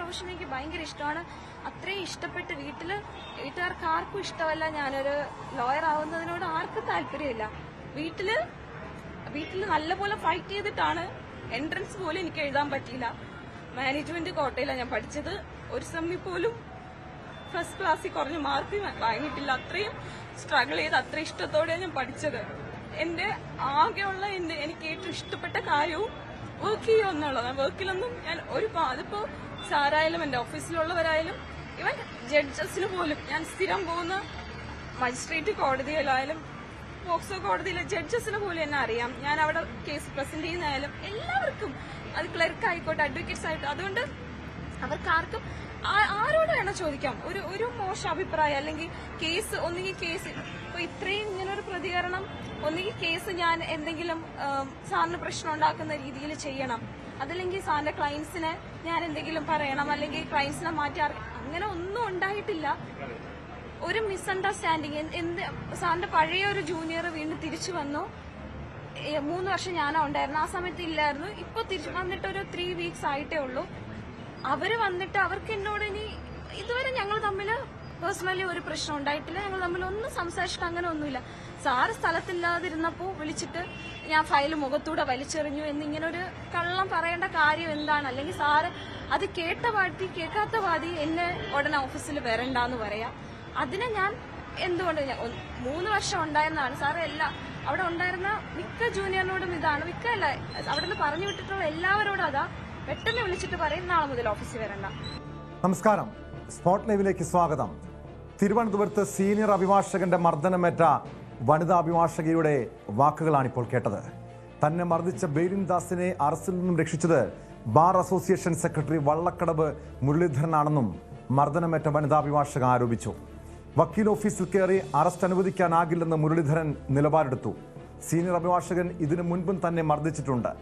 Profession എനിക്ക് ഭയങ്കര ഇഷ്ടമാണ്. അത്രയും ഇഷ്ടപ്പെട്ട് വീട്ടുകാർക്ക് ആർക്കും ഇഷ്ടമല്ല ഞാനൊരു ലോയർ ആവുന്നതിനോട് ആർക്കും താല്പര്യമില്ല. വീട്ടില് നല്ലപോലെ ഫൈറ്റ് ചെയ്തിട്ടാണ് എൻട്രൻസ് പോലും എനിക്ക് എഴുതാൻ പറ്റിയില്ല. മാനേജ്മെന്റ് കോട്ടയിലാണ് ഞാൻ പഠിച്ചത്. ഒരു സെമ്മിൽ പോലും ഫസ്റ്റ് ക്ലാസ്സിൽ കുറഞ്ഞ മാർക്ക് വാങ്ങിയിട്ടില്ല. അത്രയും സ്ട്രഗിൾ ചെയ്ത് അത്ര ഇഷ്ടത്തോടെയാണ് ഞാൻ പഠിച്ചത്. എന്റെ ആകെയുള്ള എനിക്ക് ഏറ്റവും ഇഷ്ടപ്പെട്ട കാര്യവും വർക്ക് ചെയ്യുക എന്നുള്ളതാണ്. വർക്കിലൊന്നും ഞാൻ അതിപ്പോ സാറായാലും എന്റെ ഓഫീസിലുള്ളവരായാലും ഇവൻ ജഡ്ജസിന് പോലും ഞാൻ സ്ഥിരം പോകുന്ന മജിസ്ട്രേറ്റ് കോടതിയിലായാലും പോക്സോ കോടതിയിലെ ജഡ്ജസിന് പോലും എന്നെ അറിയാം. ഞാൻ അവിടെ കേസ് പ്രസന്റ് ചെയ്യുന്നതായാലും എല്ലാവർക്കും, അത് ക്ലർക്ക് ആയിക്കോട്ടെ, അഡ്വക്കേറ്റ്സ് ആയിട്ട്, അതുകൊണ്ട് അവർക്കാർക്കും ആരോട് വേണം ചോദിക്കാം ഒരു മോശം അഭിപ്രായം. അല്ലെങ്കിൽ ഒന്നുകിൽ കേസ് ഇപ്പൊ ഇത്രയും ഇങ്ങനൊരു പ്രതികരണം, ഒന്നുകിൽ കേസ് ഞാൻ എന്തെങ്കിലും സാറിന് പ്രശ്നം ഉണ്ടാക്കുന്ന രീതിയിൽ ചെയ്യണം, അതല്ലെങ്കിൽ സാറിന്റെ ക്ലയൻസിനെ ഞാൻ എന്തെങ്കിലും പറയണം, അല്ലെങ്കിൽ ക്ലയൻസിനെ മാറ്റി അങ്ങനെ ഒന്നും ഉണ്ടായിട്ടില്ല. ഒരു മിസ്അണ്ടർസ്റ്റാൻഡിങ്. സാറിന്റെ പഴയ ഒരു ജൂനിയർ വീണ്ടും തിരിച്ചു വന്നു. 3 വർഷം ഞാനാ ഉണ്ടായിരുന്നു, ആ സമയത്ത് ഇല്ലായിരുന്നു. ഇപ്പൊ തിരിച്ചു വന്നിട്ട് ഒരു 3 വീക്സ് ആയിട്ടേ ഉള്ളൂ. അവര് വന്നിട്ട് അവർക്ക് എന്നോട് ഇതുവരെ ഞങ്ങൾ തമ്മിൽ പേഴ്സണലി ഒരു പ്രശ്നം ഉണ്ടായിട്ടില്ല. ഞങ്ങൾ തമ്മിൽ ഒന്നും സംസാരിച്ചിട്ട് അങ്ങനെ ഒന്നുമില്ല. സാറ് സ്ഥലത്തില്ലാതിരുന്നപ്പോ വിളിച്ചിട്ട് ഞാൻ ഫയല് മുഖത്തൂടെ വലിച്ചെറിഞ്ഞു എന്നിങ്ങനെ ഒരു കള്ളം പറയേണ്ട കാര്യം എന്താണ്? അല്ലെങ്കിൽ സാറ് അത് കേൾക്കാത്ത പാതി എന്നെ ഉടനെ ഓഫീസിൽ വരണ്ടെന്ന് പറയാം. അതിനെ ഞാൻ എന്തുകൊണ്ട് 3 വർഷം ഉണ്ടായിരുന്നതാണ് സാറ്. അവിടെ ഉണ്ടായിരുന്ന മിക്ക ജൂനിയറിനോടും ഇതാണ്, മിക്കല്ല അവിടെ നിന്ന് പറഞ്ഞു വിട്ടിട്ടുള്ള എല്ലാവരോടും അതാ, പെട്ടെന്ന് വിളിച്ചിട്ട് പറയും നാളെ മുതൽ ഓഫീസിൽ വരണ്ട. നമസ്കാരം, സ്പോട്ട് ലൈവിലേക്ക് സ്വാഗതം. തിരുവനന്തപുരത്ത് സീനിയർ അഭിഭാഷകന്റെ മർദ്ദനമേറ്റ വനിതാ അഭിഭാഷകയുടെ വാക്കുകളാണിപ്പോൾ കേട്ടത്. തന്നെ മർദ്ദിച്ച ബെയിലിൻ ദാസിനെ അറസ്റ്റിൽ നിന്നും രക്ഷിച്ചത് ബാർ അസോസിയേഷൻ സെക്രട്ടറി വള്ളക്കടവ് മുരളീധരനാണെന്നും മർദ്ദനമേറ്റ വനിതാ അഭിഭാഷക ആരോപിച്ചു. വക്കീൽ ഓഫീസിൽ കയറി അറസ്റ്റ് അനുവദിക്കാനാകില്ലെന്ന് മുരളീധരൻ നിലപാടെടുത്തു. സീനിയർ അഭിഭാഷകൻ ഇതിനു മുൻപും തന്നെ മർദ്ദിച്ചിട്ടുണ്ട്.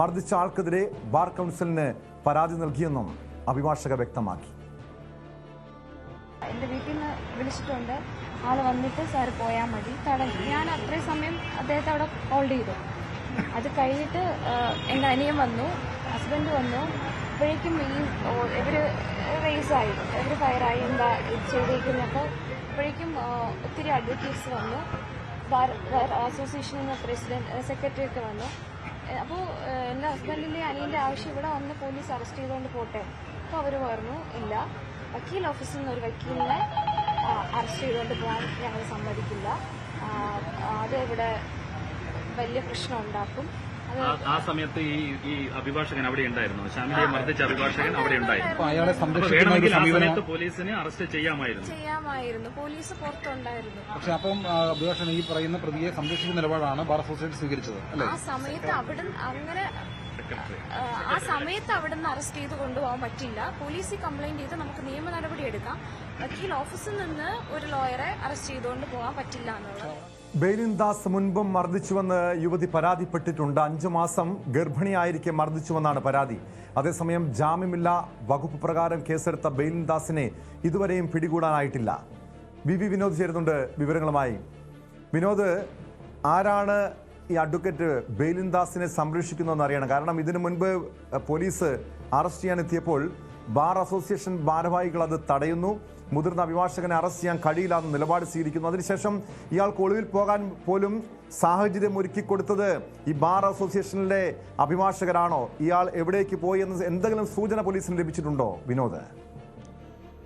മർദ്ദിച്ച ആൾക്കെതിരെ ബാർ കൗൺസിലിന് പരാതി നൽകിയെന്നും അഭിഭാഷക വ്യക്തമാക്കി. എന്റെ വീട്ടിൽ നിന്ന് വിളിച്ചിട്ടുണ്ട്, ആള് വന്നിട്ട് സാർ പോയാൽ മതി, തടഞ്ഞു. ഞാൻ അത്രയും സമയം അദ്ദേഹത്തെ അവിടെ ഹോൾഡ് ചെയ്തു. അത് കഴിഞ്ഞിട്ട് എന്റെ അനിയൻ വന്നു, ഹസ്ബൻഡ് വന്നു. അപ്പോഴേക്കും ഇവര് റേസായി, ഇവര് ഫയറായി, എന്താ ചെയ്തേക്കുന്നപ്പോൾ അപ്പോഴേക്കും ഒത്തിരി അഡ്വക്കേറ്റ്സ് വന്നു, ബാർ അസോസിയേഷൻ പ്രസിഡന്റ് സെക്രട്ടറി ഒക്കെ വന്നു. അപ്പോൾ എൻ്റെ ഹസ്ബൻഡിന്റെ അനിയന്റെ ആവശ്യം ഇവിടെ വന്ന് പോലീസ് അറസ്റ്റ് ചെയ്തുകൊണ്ട് പോട്ടെ. അപ്പോൾ അവർ പറഞ്ഞു ഇല്ല, വക്കീൽ ഓഫീസിൽ നിന്ന് ഒരു വക്കീലിനെ അറസ്റ്റ് ചെയ്തുകൊണ്ട് പോകാൻ ഞങ്ങൾ സമ്മതിക്കില്ല, അത് ഇവിടെ വലിയ പ്രശ്നം ഉണ്ടാക്കും. ആ സമയത്ത് ഈ അഭിഭാഷകൻ അവിടെ ഉണ്ടായിരുന്നു, ഷാമിലിയെ മർദ്ദിച്ച അഭിഭാഷകൻ അവിടെ ഉണ്ടായിരുന്നു. പോലീസിനെ അറസ്റ്റ് ചെയ്യാമായിരുന്നു, പോലീസ് പുറത്തുണ്ടായിരുന്നു. പക്ഷെ അപ്പം അഭിഭാഷകൻ ഈ പറയുന്ന പ്രതിയെ സംരക്ഷിക്കുന്ന നിലപാടാണ് ബാർ അസോസിയേഷൻ സ്വീകരിച്ചത് അല്ലേ? ആ സമയത്ത് അവിടെ നിന്ന് അറസ്റ്റ് ചെയ്ത് കൊണ്ടുപോകാൻ പറ്റില്ല. പോലീസിൽ കംപ്ലൈന്റ് ചെയ്ത് നമുക്ക് നിയമ നടപടി എടുക്കാം. വക്കീൽ ഓഫീസിൽ നിന്ന് ഒരു ലോയറെ അറസ്റ്റ് ചെയ്തുകൊണ്ട് പോകാൻ പറ്റില്ല എന്നുള്ളത്. ബെയിലിൻ ദാസ് മുൻപും മർദ്ദിച്ചുവെന്ന് യുവതി പരാതിപ്പെട്ടിട്ടുണ്ട്. 5 മാസം ഗർഭിണിയായിരിക്കെ മർദ്ദിച്ചുവെന്നാണ് പരാതി. അതേസമയം ജാമ്യമില്ലാ വകുപ്പ് പ്രകാരം കേസെടുത്ത ബെയിലിൻ ദാസിനെ ഇതുവരെയും പിടികൂടാനായിട്ടില്ല. വി വിനോദ് ചേരുന്നുണ്ട് വിവരങ്ങളുമായി. വിനോദ്, ആരാണ് ഈ അഡ്വക്കേറ്റ് ബെയിലിൻ ദാസിനെ സംരക്ഷിക്കുന്നതെന്ന് അറിയണം. കാരണം ഇതിനു മുൻപ് പോലീസ് അറസ്റ്റ് ചെയ്യാനെത്തിയപ്പോൾ ബാർ അസോസിയേഷൻ ഭാരവാഹികൾ അത് തടയുന്നു. മുതിർന്ന അഭിഭാഷകനെ അറസ്റ്റ് ചെയ്യാൻ കഴിയില്ല എന്ന് നിലപാട് സ്വീകരിക്കുന്നു. അതിനുശേഷം ഇയാൾക്ക് ഒളിവിൽ പോകാൻ പോലും സാഹചര്യം ഒരുക്കിക്കൊടുത്തത് ഈ ബാർ അസോസിയേഷനിലെ അഭിഭാഷകരാണോ? ഇയാൾ എവിടേക്ക് പോയി എന്ന് എന്തെങ്കിലും സൂചന പോലീസിന് ലഭിച്ചിട്ടുണ്ടോ വിനോദ്?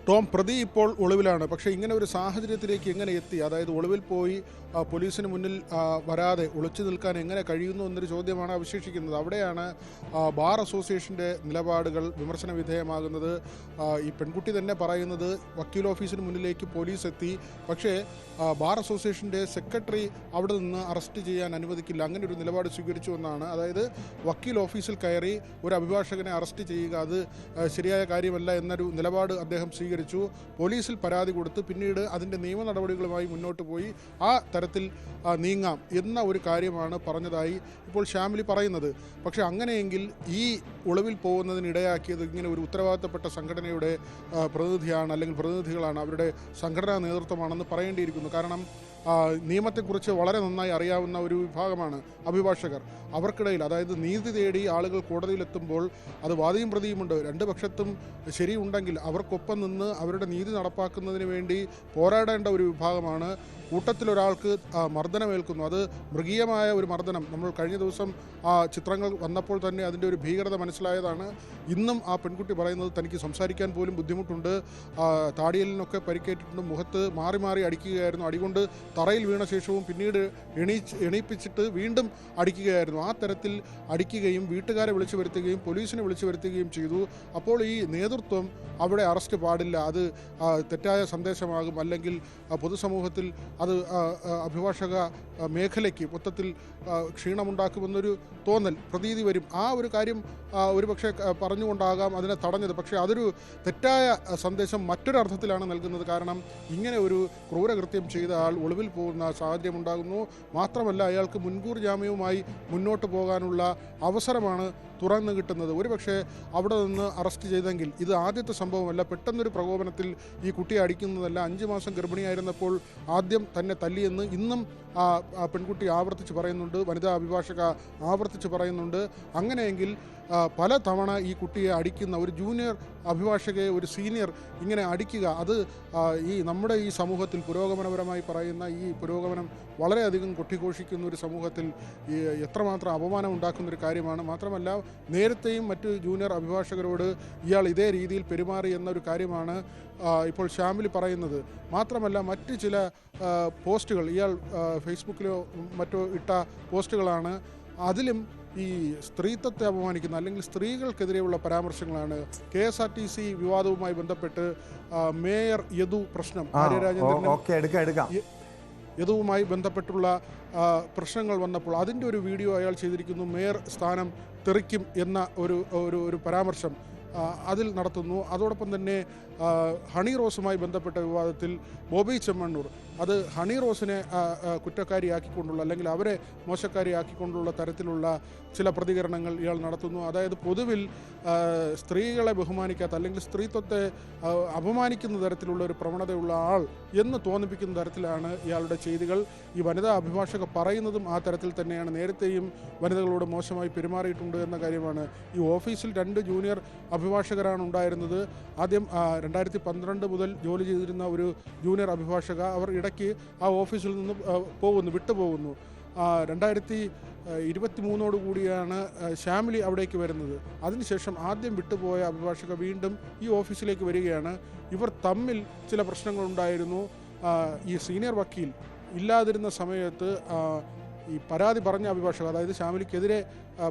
ടോം, പ്രതി ഇപ്പോൾ ഒളിവിലാണ്. പക്ഷേ ഇങ്ങനെ ഒരു സാഹചര്യത്തിലേക്ക് എങ്ങനെ എത്തി? അതായത് ഒളിവിൽ പോയി പോലീസിന് മുന്നിൽ വരാതെ ഒളിച്ചു നിൽക്കാൻ എങ്ങനെ കഴിയുന്നു എന്നൊരു ചോദ്യമാണ് അവശേഷിക്കുന്നത്. അവിടെയാണ് ബാർ അസോസിയേഷൻ്റെ നിലപാടുകൾ വിമർശന വിധേയമാകുന്നത്. ഈ പെൺകുട്ടി തന്നെ പറയുന്നത് വക്കീൽ ഓഫീസിന് മുന്നിലേക്ക് പോലീസ് എത്തി, പക്ഷേ ബാർ അസോസിയേഷൻ്റെ സെക്രട്ടറി അവിടെ നിന്ന് അറസ്റ്റ് ചെയ്യാൻ അനുവദിക്കില്ല, അങ്ങനെ ഒരു നിലപാട് സ്വീകരിച്ചു എന്നാണ്. അതായത് വക്കീൽ ഓഫീസിൽ കയറി ഒരു അഭിഭാഷകനെ അറസ്റ്റ് ചെയ്യുക അത് ശരിയായ കാര്യമല്ല എന്നൊരു നിലപാട് അദ്ദേഹം സ്വീകരിച്ചു. പോലീസിൽ പരാതി കൊടുത്ത് പിന്നീട് അതിൻ്റെ നിയമ നടപടികളുമായി മുന്നോട്ട് പോയി ആ തരത്തിൽ നീങ്ങാം എന്ന ഒരു കാര്യമാണ് പറഞ്ഞതായി ഇപ്പോൾ ഷാമിലി പറയുന്നത്. പക്ഷേ അങ്ങനെയെങ്കിൽ ഈ ഒളിവിൽ പോകുന്നതിനിടയാക്കിയത് ഇങ്ങനെ ഒരു ഉത്തരവാദിത്തപ്പെട്ട സംഘടനയുടെ പ്രതിനിധിയാണ്, അല്ലെങ്കിൽ പ്രതിനിധികളാണ്, അവരുടെ സംഘടനാ നേതൃത്വമാണെന്ന് പറയേണ്ടിയിരിക്കുന്നു. കാരണം നിയമത്തെക്കുറിച്ച് വളരെ നന്നായി അറിയാവുന്ന ഒരു വിഭാഗമാണ് അഭിഭാഷകർ. അവർക്കിടയിൽ, അതായത് നീതി തേടി ആളുകൾ കോടതിയിലെത്തുമ്പോൾ അത് വാദിയും പ്രതിയുമുണ്ട്, രണ്ട് പക്ഷത്തും ശരിയുണ്ടെങ്കിൽ അവർക്കൊപ്പം നിന്ന് അവരുടെ നീതി നടപ്പാക്കുന്നതിന് വേണ്ടി പോരാടേണ്ട ഒരു വിഭാഗമാണ്. കൂട്ടത്തിലൊരാൾക്ക് മർദ്ദനമേൽക്കുന്നു, അത് മൃഗീയമായ ഒരു മർദ്ദനം. നമ്മൾ കഴിഞ്ഞ ദിവസം ആ ചിത്രങ്ങൾ വന്നപ്പോൾ തന്നെ അതിൻ്റെ ഒരു ഭീകരത മനസ്സിലായതാണ്. ഇന്നും ആ പെൺകുട്ടി പറയുന്നത് തനിക്ക് സംസാരിക്കാൻ പോലും ബുദ്ധിമുട്ടുണ്ട്, താടിയലിനൊക്കെ പരിക്കേറ്റിട്ടുണ്ട്, മുഖത്ത് മാറി മാറി അടിക്കുകയായിരുന്നു, അടികൊണ്ട് തറയിൽ വീണ ശേഷവും പിന്നീട് എണീപ്പിച്ചിട്ട് വീണ്ടും അടിക്കുകയായിരുന്നു. ആ തരത്തിൽ അടിക്കുകയും വീട്ടുകാരെ വിളിച്ചു വരുത്തുകയും പോലീസിനെ വിളിച്ചു വരുത്തുകയും ചെയ്തു. അപ്പോൾ ഈ നേതൃത്വം അവിടെ അറസ്റ്റ് പാടില്ല, അത് തെറ്റായ സന്ദേശമാകും, അല്ലെങ്കിൽ പൊതുസമൂഹത്തിൽ അത് അഭിഭാഷക മേഖലയ്ക്ക് മൊത്തത്തിൽ ക്ഷീണമുണ്ടാക്കുമെന്നൊരു തോന്നൽ, പ്രതീതി വരും. ആ ഒരു കാര്യം ഒരുപക്ഷെ പറഞ്ഞുകൊണ്ടാകാം അതിനെ തടഞ്ഞത്. പക്ഷേ അതൊരു തെറ്റായ സന്ദേശം മറ്റൊരർത്ഥത്തിലാണ് നൽകുന്നത്. കാരണം ഇങ്ങനെ ഒരു ക്രൂരകൃത്യം ചെയ്ത ആൾ ഒളിവിൽ പോകുന്ന സാഹചര്യം ഉണ്ടാകുന്നു. മാത്രമല്ല അയാൾക്ക് മുൻകൂർ ജാമ്യവുമായി മുന്നോട്ട് പോകാനുള്ള അവസരമാണ് തുറന്നു കിട്ടുന്നത്. ഒരുപക്ഷെ അവിടെ നിന്ന് അറസ്റ്റ് ചെയ്തെങ്കിൽ ഇത് ആദ്യത്തെ സംഭവമല്ല, പെട്ടെന്നൊരു പ്രകോപനത്തിൽ ഈ കുട്ടിയെ അടിക്കുന്നതല്ല. 5 മാസം ഗർഭിണിയായിരുന്നപ്പോൾ ആദ്യം തന്നെ തല്ലിയെന്ന് ഇന്നും ആ പെൺകുട്ടി ആവർത്തിച്ച് പറയുന്നുണ്ട്, വനിതാ അഭിഭാഷക ആവർത്തിച്ച് പറയുന്നുണ്ട്. അങ്ങനെയെങ്കിൽ പല തവണ ഈ കുട്ടിയെ അടിക്കുന്ന ഒരു ജൂനിയർ അഭിഭാഷകയെ ഒരു സീനിയർ ഇങ്ങനെ അടിക്കുക, അത് ഈ നമ്മുടെ ഈ സമൂഹത്തിൽ പുരോഗമനപരമായി പറയുന്ന ഈ പുരോഗമനം വളരെയധികം കൊട്ടിഘോഷിക്കുന്ന ഒരു സമൂഹത്തിൽ എത്രമാത്രം അപമാനം ഉണ്ടാക്കുന്നൊരു കാര്യമാണ്. മാത്രമല്ല നേരത്തെയും മറ്റ് ജൂനിയർ അഭിഭാഷകരോട് ഇയാൾ ഇതേ രീതിയിൽ പെരുമാറി എന്നൊരു കാര്യമാണ് ഇപ്പോൾ ഷാമിലി പറയുന്നത്. മാത്രമല്ല മറ്റ് ചില പോസ്റ്റുകൾ ഇയാൾ ഫേസ്ബുക്കിലോ മറ്റോ ഇട്ട പോസ്റ്റുകളാണ്. അതിലും ഈ സ്ത്രീത്വത്തെ അപമാനിക്കുന്ന അല്ലെങ്കിൽ സ്ത്രീകൾക്കെതിരെയുള്ള പരാമർശങ്ങളാണ്. KSRTC വിവാദവുമായി ബന്ധപ്പെട്ട് മേയർ യദു പ്രശ്നം, യദുവുമായി ബന്ധപ്പെട്ടുള്ള പ്രശ്നങ്ങൾ വന്നപ്പോൾ അതിൻ്റെ ഒരു വീഡിയോ അയാൾ ചെയ്തിരിക്കുന്നു. മേയർ സ്ഥാനം തെറിക്കും എന്ന ഒരു പരാമർശം അതിൽ നടത്തുന്നു. അതോടൊപ്പം തന്നെ ഹണി റോസുമായി ബന്ധപ്പെട്ട വിവാദത്തിൽ ബോബി ചെമ്മണ്ണൂർ അത് ഹണി റോസിനെ കുറ്റക്കാരിയാക്കിക്കൊണ്ടുള്ള അല്ലെങ്കിൽ അവരെ മോശക്കാരിയാക്കിക്കൊണ്ടുള്ള തരത്തിലുള്ള ചില പ്രതികരണങ്ങൾ ഇയാൾ നടത്തുന്നു. അതായത് പൊതുവിൽ സ്ത്രീകളെ ബഹുമാനിക്കാത്ത അല്ലെങ്കിൽ സ്ത്രീത്വത്തെ അപമാനിക്കുന്ന തരത്തിലുള്ള ഒരു പ്രവണതയുള്ള ആൾ എന്ന് തോന്നിപ്പിക്കുന്ന തരത്തിലാണ് ഇയാളുടെ ചെയ്തികൾ. ഈ വനിതാ അഭിഭാഷക പറയുന്നതും ആ തരത്തിൽ തന്നെയാണ്. നേരത്തെയും വനിതകളോട് മോശമായി പെരുമാറിയിട്ടുണ്ട് എന്ന കാര്യമാണ്. ഈ ഓഫീസിൽ 2 ജൂനിയർ അഭിഭാഷകരാണ് ഉണ്ടായിരുന്നത്. ആദ്യം 2012 മുതൽ ജോലി ചെയ്തിരുന്ന ഒരു ജൂനിയർ അഭിഭാഷക അവർ ഇടയ്ക്ക് ആ ഓഫീസിൽ നിന്ന് വിട്ടുപോകുന്നു. 2023 കൂടിയാണ് ഷാമിലി അവിടേക്ക് വരുന്നത്. അതിനുശേഷം ആദ്യം വിട്ടുപോയ അഭിഭാഷക വീണ്ടും ഈ ഓഫീസിലേക്ക് വരികയാണ്. ഇവർ തമ്മിൽ ചില പ്രശ്നങ്ങളുണ്ടായിരുന്നു. ഈ സീനിയർ വക്കീൽ ഇല്ലാതിരുന്ന സമയത്ത് ഈ പരാതി പറഞ്ഞ അഭിഭാഷക, അതായത് ഷാമിലിക്കെതിരെ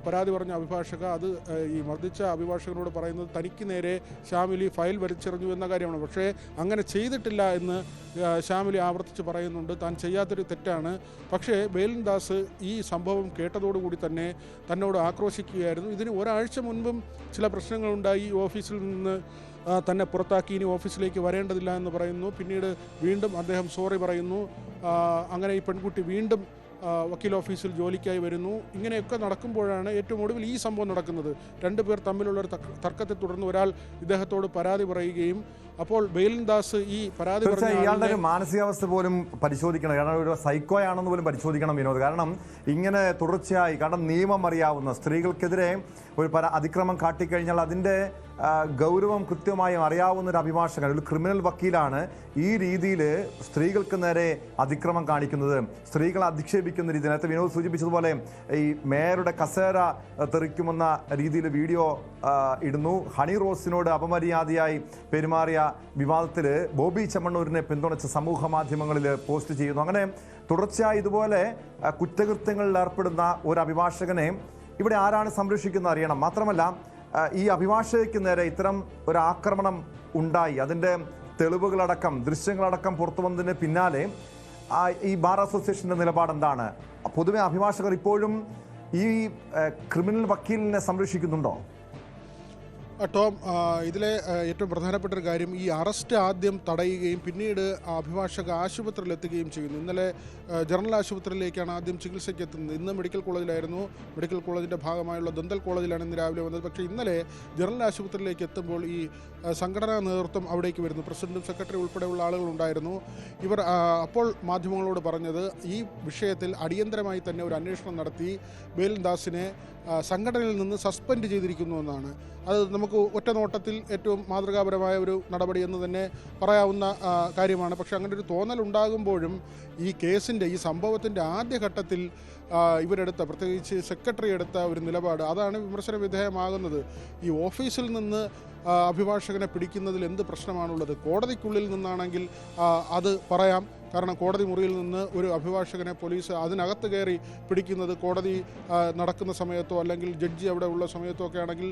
പരാതി പറഞ്ഞ അഭിഭാഷക അത് ഈ മർദ്ദിച്ച അഭിഭാഷകനോട് പറയുന്നത് തനിക്ക് നേരെ ഷാമിലി ഫയൽ വലിച്ചെറിഞ്ഞു എന്ന കാര്യമാണ്. പക്ഷേ അങ്ങനെ ചെയ്തിട്ടില്ല എന്ന് ഷാമിലി ആവർത്തിച്ച് പറയുന്നുണ്ട്. താൻ ചെയ്യാത്തൊരു തെറ്റാണ്. പക്ഷേ ബെയിലിൻദാസ് ഈ സംഭവം കേട്ടതോടുകൂടി തന്നെ തന്നോട് ആക്രോശിക്കുകയായിരുന്നു. ഇതിന് ഒരാഴ്ച മുൻപും ചില പ്രശ്നങ്ങളുണ്ടായി. ഈ ഓഫീസിൽ നിന്ന് തന്നെ പുറത്താക്കി, ഇനി ഓഫീസിലേക്ക് വരേണ്ടതില്ല എന്ന് പറയുന്നു. പിന്നീട് വീണ്ടും അദ്ദേഹം സോറി പറയുന്നു. അങ്ങനെ ഈ പെൺകുട്ടി വീണ്ടും വക്കീൽ ഓഫീസിൽ ജോലിക്കായി വരുന്നു. ഇങ്ങനെയൊക്കെ നടക്കുമ്പോഴാണ് ഏറ്റവും ഒടുവിൽ ഈ സംഭവം നടക്കുന്നത്. 2 പേർ തമ്മിലുള്ളൊരു തർക്കത്തെ തുടർന്ന് ഒരാൾ ഇദ്ദേഹത്തോട് പരാതി പറയുകയും അപ്പോൾ ബെയിലിൻദാസ് ഈ പരാതി ഇയാളുടെ ഒരു മാനസികാവസ്ഥ പോലും പരിശോധിക്കണം. കാരണം ഒരു സൈക്കോയാണെന്ന് പോലും പരിശോധിക്കണം വിനോദ്. കാരണം ഇങ്ങനെ തുടർച്ചയായി, കാരണം നിയമം അറിയാവുന്ന സ്ത്രീകൾക്കെതിരെ ഒരു അതിക്രമം കാട്ടിക്കഴിഞ്ഞാൽ അതിൻ്റെ ഗൗരവം കൃത്യമായും അറിയാവുന്ന ഒരു അഭിഭാഷകൻ, ഒരു ക്രിമിനൽ വക്കീലാണ് ഈ രീതിയിൽ സ്ത്രീകൾക്ക് നേരെ അതിക്രമം കാണിക്കുന്നത്, സ്ത്രീകളെ അധിക്ഷേപിക്കുന്ന രീതി. നേരത്തെ വിനോദ് സൂചിപ്പിച്ചതുപോലെ ഈ മേയറുടെ കസേര തെറിക്കുമെന്ന രീതിയിൽ വീഡിയോ ഇടുന്നു. ഹണി റോസിനോട് അപമര്യാദയായി പെരുമാറിയ വിവാദത്തിൽ ബോബി ചെമ്മണ്ണൂരിനെ പിന്തുണച്ച് സമൂഹ മാധ്യമങ്ങളിൽ പോസ്റ്റ് ചെയ്യുന്നു. അങ്ങനെ തുടർച്ചയായി ഇതുപോലെ കുറ്റകൃത്യങ്ങളിൽ ഏർപ്പെടുന്ന ഒരു അഭിഭാഷകനെ ഇവിടെ ആരാണ് സംരക്ഷിക്കുന്നത് അറിയണം. മാത്രമല്ല ഈ അഭിഭാഷകയ്ക്ക് നേരെ ഇത്തരം ഒരു ആക്രമണം ഉണ്ടായി, അതിൻ്റെ തെളിവുകളടക്കം ദൃശ്യങ്ങളടക്കം പുറത്തു വന്നതിന് പിന്നാലെ ഈ ബാർ അസോസിയേഷൻ്റെ നിലപാട് എന്താണ്? പൊതുവെ അഭിഭാഷകർ ഇപ്പോഴും ഈ ക്രിമിനൽ വക്കീലിനെ സംരക്ഷിക്കുന്നുണ്ടോ? ടോം, ഇതിലെ ഏറ്റവും പ്രധാനപ്പെട്ട ഒരു കാര്യം ഈ അറസ്റ്റ് ആദ്യം തടയുകയും പിന്നീട് അഭിഭാഷക ആശുപത്രിയിലെത്തുകയും ചെയ്യുന്നു. ഇന്നലെ ജനറൽ ആശുപത്രിയിലേക്കാണ് ആദ്യം ചികിത്സയ്ക്ക് എത്തുന്നത്. ഇന്ന് മെഡിക്കൽ കോളേജിലായിരുന്നു. മെഡിക്കൽ കോളേജിൻ്റെ ഭാഗമായുള്ള ദന്തൽ കോളേജിലാണ് ഇന്ന് രാവിലെ വന്നത്. പക്ഷേ ഇന്നലെ ജനറൽ ആശുപത്രിയിലേക്ക് എത്തുമ്പോൾ ഈ സംഘടനാ നേതൃത്വം അവിടേക്ക് വരുന്നു. പ്രസിഡന്റും സെക്രട്ടറി ഉൾപ്പെടെയുള്ള ആളുകളുണ്ടായിരുന്നു. ഇവർ അപ്പോൾ മാധ്യമങ്ങളോട് പറഞ്ഞത് ഈ വിഷയത്തിൽ അടിയന്തരമായി തന്നെ ഒരു അന്വേഷണം നടത്തി ബേലിൻദാസിനെ സംഘടനയിൽ നിന്ന് സസ്പെൻഡ് ചെയ്തിരിക്കുന്നു എന്നാണ്. അത് നമുക്ക് ഒറ്റ നോട്ടത്തിൽ ഏറ്റവും മാതൃകാപരമായ ഒരു നടപടി എന്ന് തന്നെ പറയാവുന്ന കാര്യമാണ്. പക്ഷേ അങ്ങനെ ഒരു തോന്നലുണ്ടാകുമ്പോഴും ഈ കേസിൻ്റെ ഈ സംഭവത്തിൻ്റെ ആദ്യഘട്ടത്തിൽ ഇവരെടുത്ത, പ്രത്യേകിച്ച് സെക്രട്ടറി എടുത്ത ഒരു നിലപാട്, അതാണ് വിമർശന വിധേയമാകുന്നത്. ഈ ഓഫീസിൽ നിന്ന് അഭിഭാഷകനെ പിടിക്കുന്നതിൽ എന്ത് പ്രശ്നമാണുള്ളത്? കോടതിക്കുള്ളിൽ നിന്നാണെങ്കിൽ അത് പറയാം. കാരണം കോടതി മുറിയിൽ നിന്ന് ഒരു അഭിഭാഷകനെ പോലീസ് അതിനകത്ത് കയറി പിടിക്കുന്നത് കോടതി നടക്കുന്ന സമയത്തോ അല്ലെങ്കിൽ ജഡ്ജി അവിടെ ഉള്ള സമയത്തോ ഒക്കെ ആണെങ്കിൽ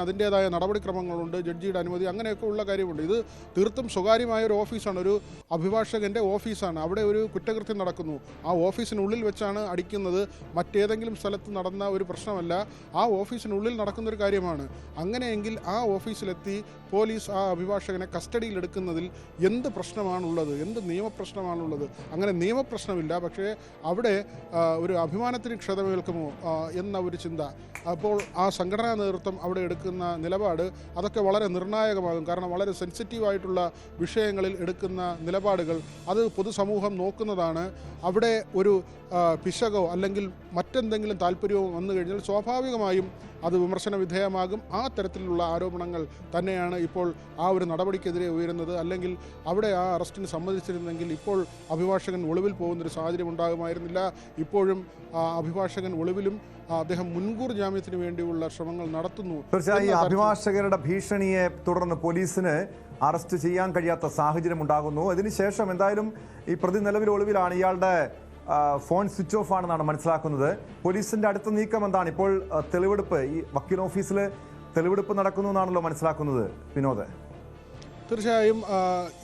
അതിൻ്റേതായ നടപടിക്രമങ്ങളുണ്ട്, ജഡ്ജിയുടെ അനുമതി, അങ്ങനെയൊക്കെ ഉള്ള കാര്യമുണ്ട്. ഇത് തീർത്തും സ്വകാര്യമായ ഒരു ഓഫീസാണ്, ഒരു അഭിഭാഷകൻ്റെ ഓഫീസാണ്. അവിടെ ഒരു കുറ്റകൃത്യം നടക്കുന്നു, ആ ഓഫീസിനുള്ളിൽ വെച്ചാണ് അടിക്കുന്നത്. മറ്റേതെങ്കിലും സ്ഥലത്ത് നടന്ന ഒരു പ്രശ്നമല്ല, ആ ഓഫീസിനുള്ളിൽ നടക്കുന്നൊരു കാര്യമാണ്. അങ്ങനെയെങ്കിൽ ആ ഓഫീസിലെത്തി പോലീസ് ആ അഭിഭാഷകനെ കസ്റ്റഡിയിലെടുക്കുന്നതിൽ എന്ത് പ്രശ്നമാണുള്ളത്? എന്ത് നിയമപ്രശ്നമാണുള്ളത്? അങ്ങനെ നിയമപ്രശ്നമില്ല. പക്ഷേ അവിടെ ഒരു അഭിമാനത്തിന് ക്ഷതമേൽക്കുമോ എന്ന ഒരു ചിന്ത. അപ്പോൾ ആ സംഘടനാ നേതൃത്വം അവിടെ എടുക്കുന്ന നിലപാട് അതൊക്കെ വളരെ നിർണായകമാകും. കാരണം വളരെ സെൻസിറ്റീവായിട്ടുള്ള വിഷയങ്ങളിൽ എടുക്കുന്ന നിലപാടുകൾ അത് പൊതുസമൂഹം നോക്കുന്നതാണ്. അവിടെ ഒരു പിശകോ അല്ലെങ്കിൽ മറ്റെന്തെങ്കിലും താല്പര്യമോ വന്നു കഴിഞ്ഞാൽ സ്വാഭാവികമായും അത് വിമർശന വിധേയമാകും. ആ തരത്തിലുള്ള ആരോപണങ്ങൾ തന്നെയാണ് ഇപ്പോൾ ആ ഒരു നടപടിക്കെതിരെ ഉയരുന്നത്. അല്ലെങ്കിൽ അവിടെ ആ അറസ്റ്റിന് സമ്മതിച്ചിരുന്നെങ്കിൽ ഇപ്പോൾ അഭിഭാഷകൻ ഒളിവിൽ പോകുന്നൊരു സാഹചര്യം ഉണ്ടാകുമായിരുന്നില്ല. ഇപ്പോഴും അഭിഭാഷകൻ ഒളിവിലും അദ്ദേഹം മുൻകൂർ ജാമ്യത്തിന് വേണ്ടിയുള്ള ശ്രമങ്ങൾ നടത്തുന്നു. തീർച്ചയായും അഭിഭാഷകരുടെ ഭീഷണിയെ തുടർന്ന് പോലീസിന് അറസ്റ്റ് ചെയ്യാൻ കഴിയാത്ത സാഹചര്യം ഉണ്ടാകുന്നു. അതിനുശേഷം എന്തായാലും ഈ പ്രതി നിലവിൽ ഒളിവിലാണ്. ഇയാളുടെ ഫോൺ സ്വിച്ച് ഓഫ് ആണെന്നാണ് മനസ്സിലാക്കുന്നത്. പോലീസിന്റെ അടുത്ത നീക്കം എന്താണ്? ഇപ്പോൾ തെളിവെടുപ്പ്, ഈ വക്കീൽ ഓഫീസിൽ തെളിവെടുപ്പ് നടക്കുന്നു എന്നാണല്ലോ മനസ്സിലാക്കുന്നത് വിനോദ്. തീർച്ചയായും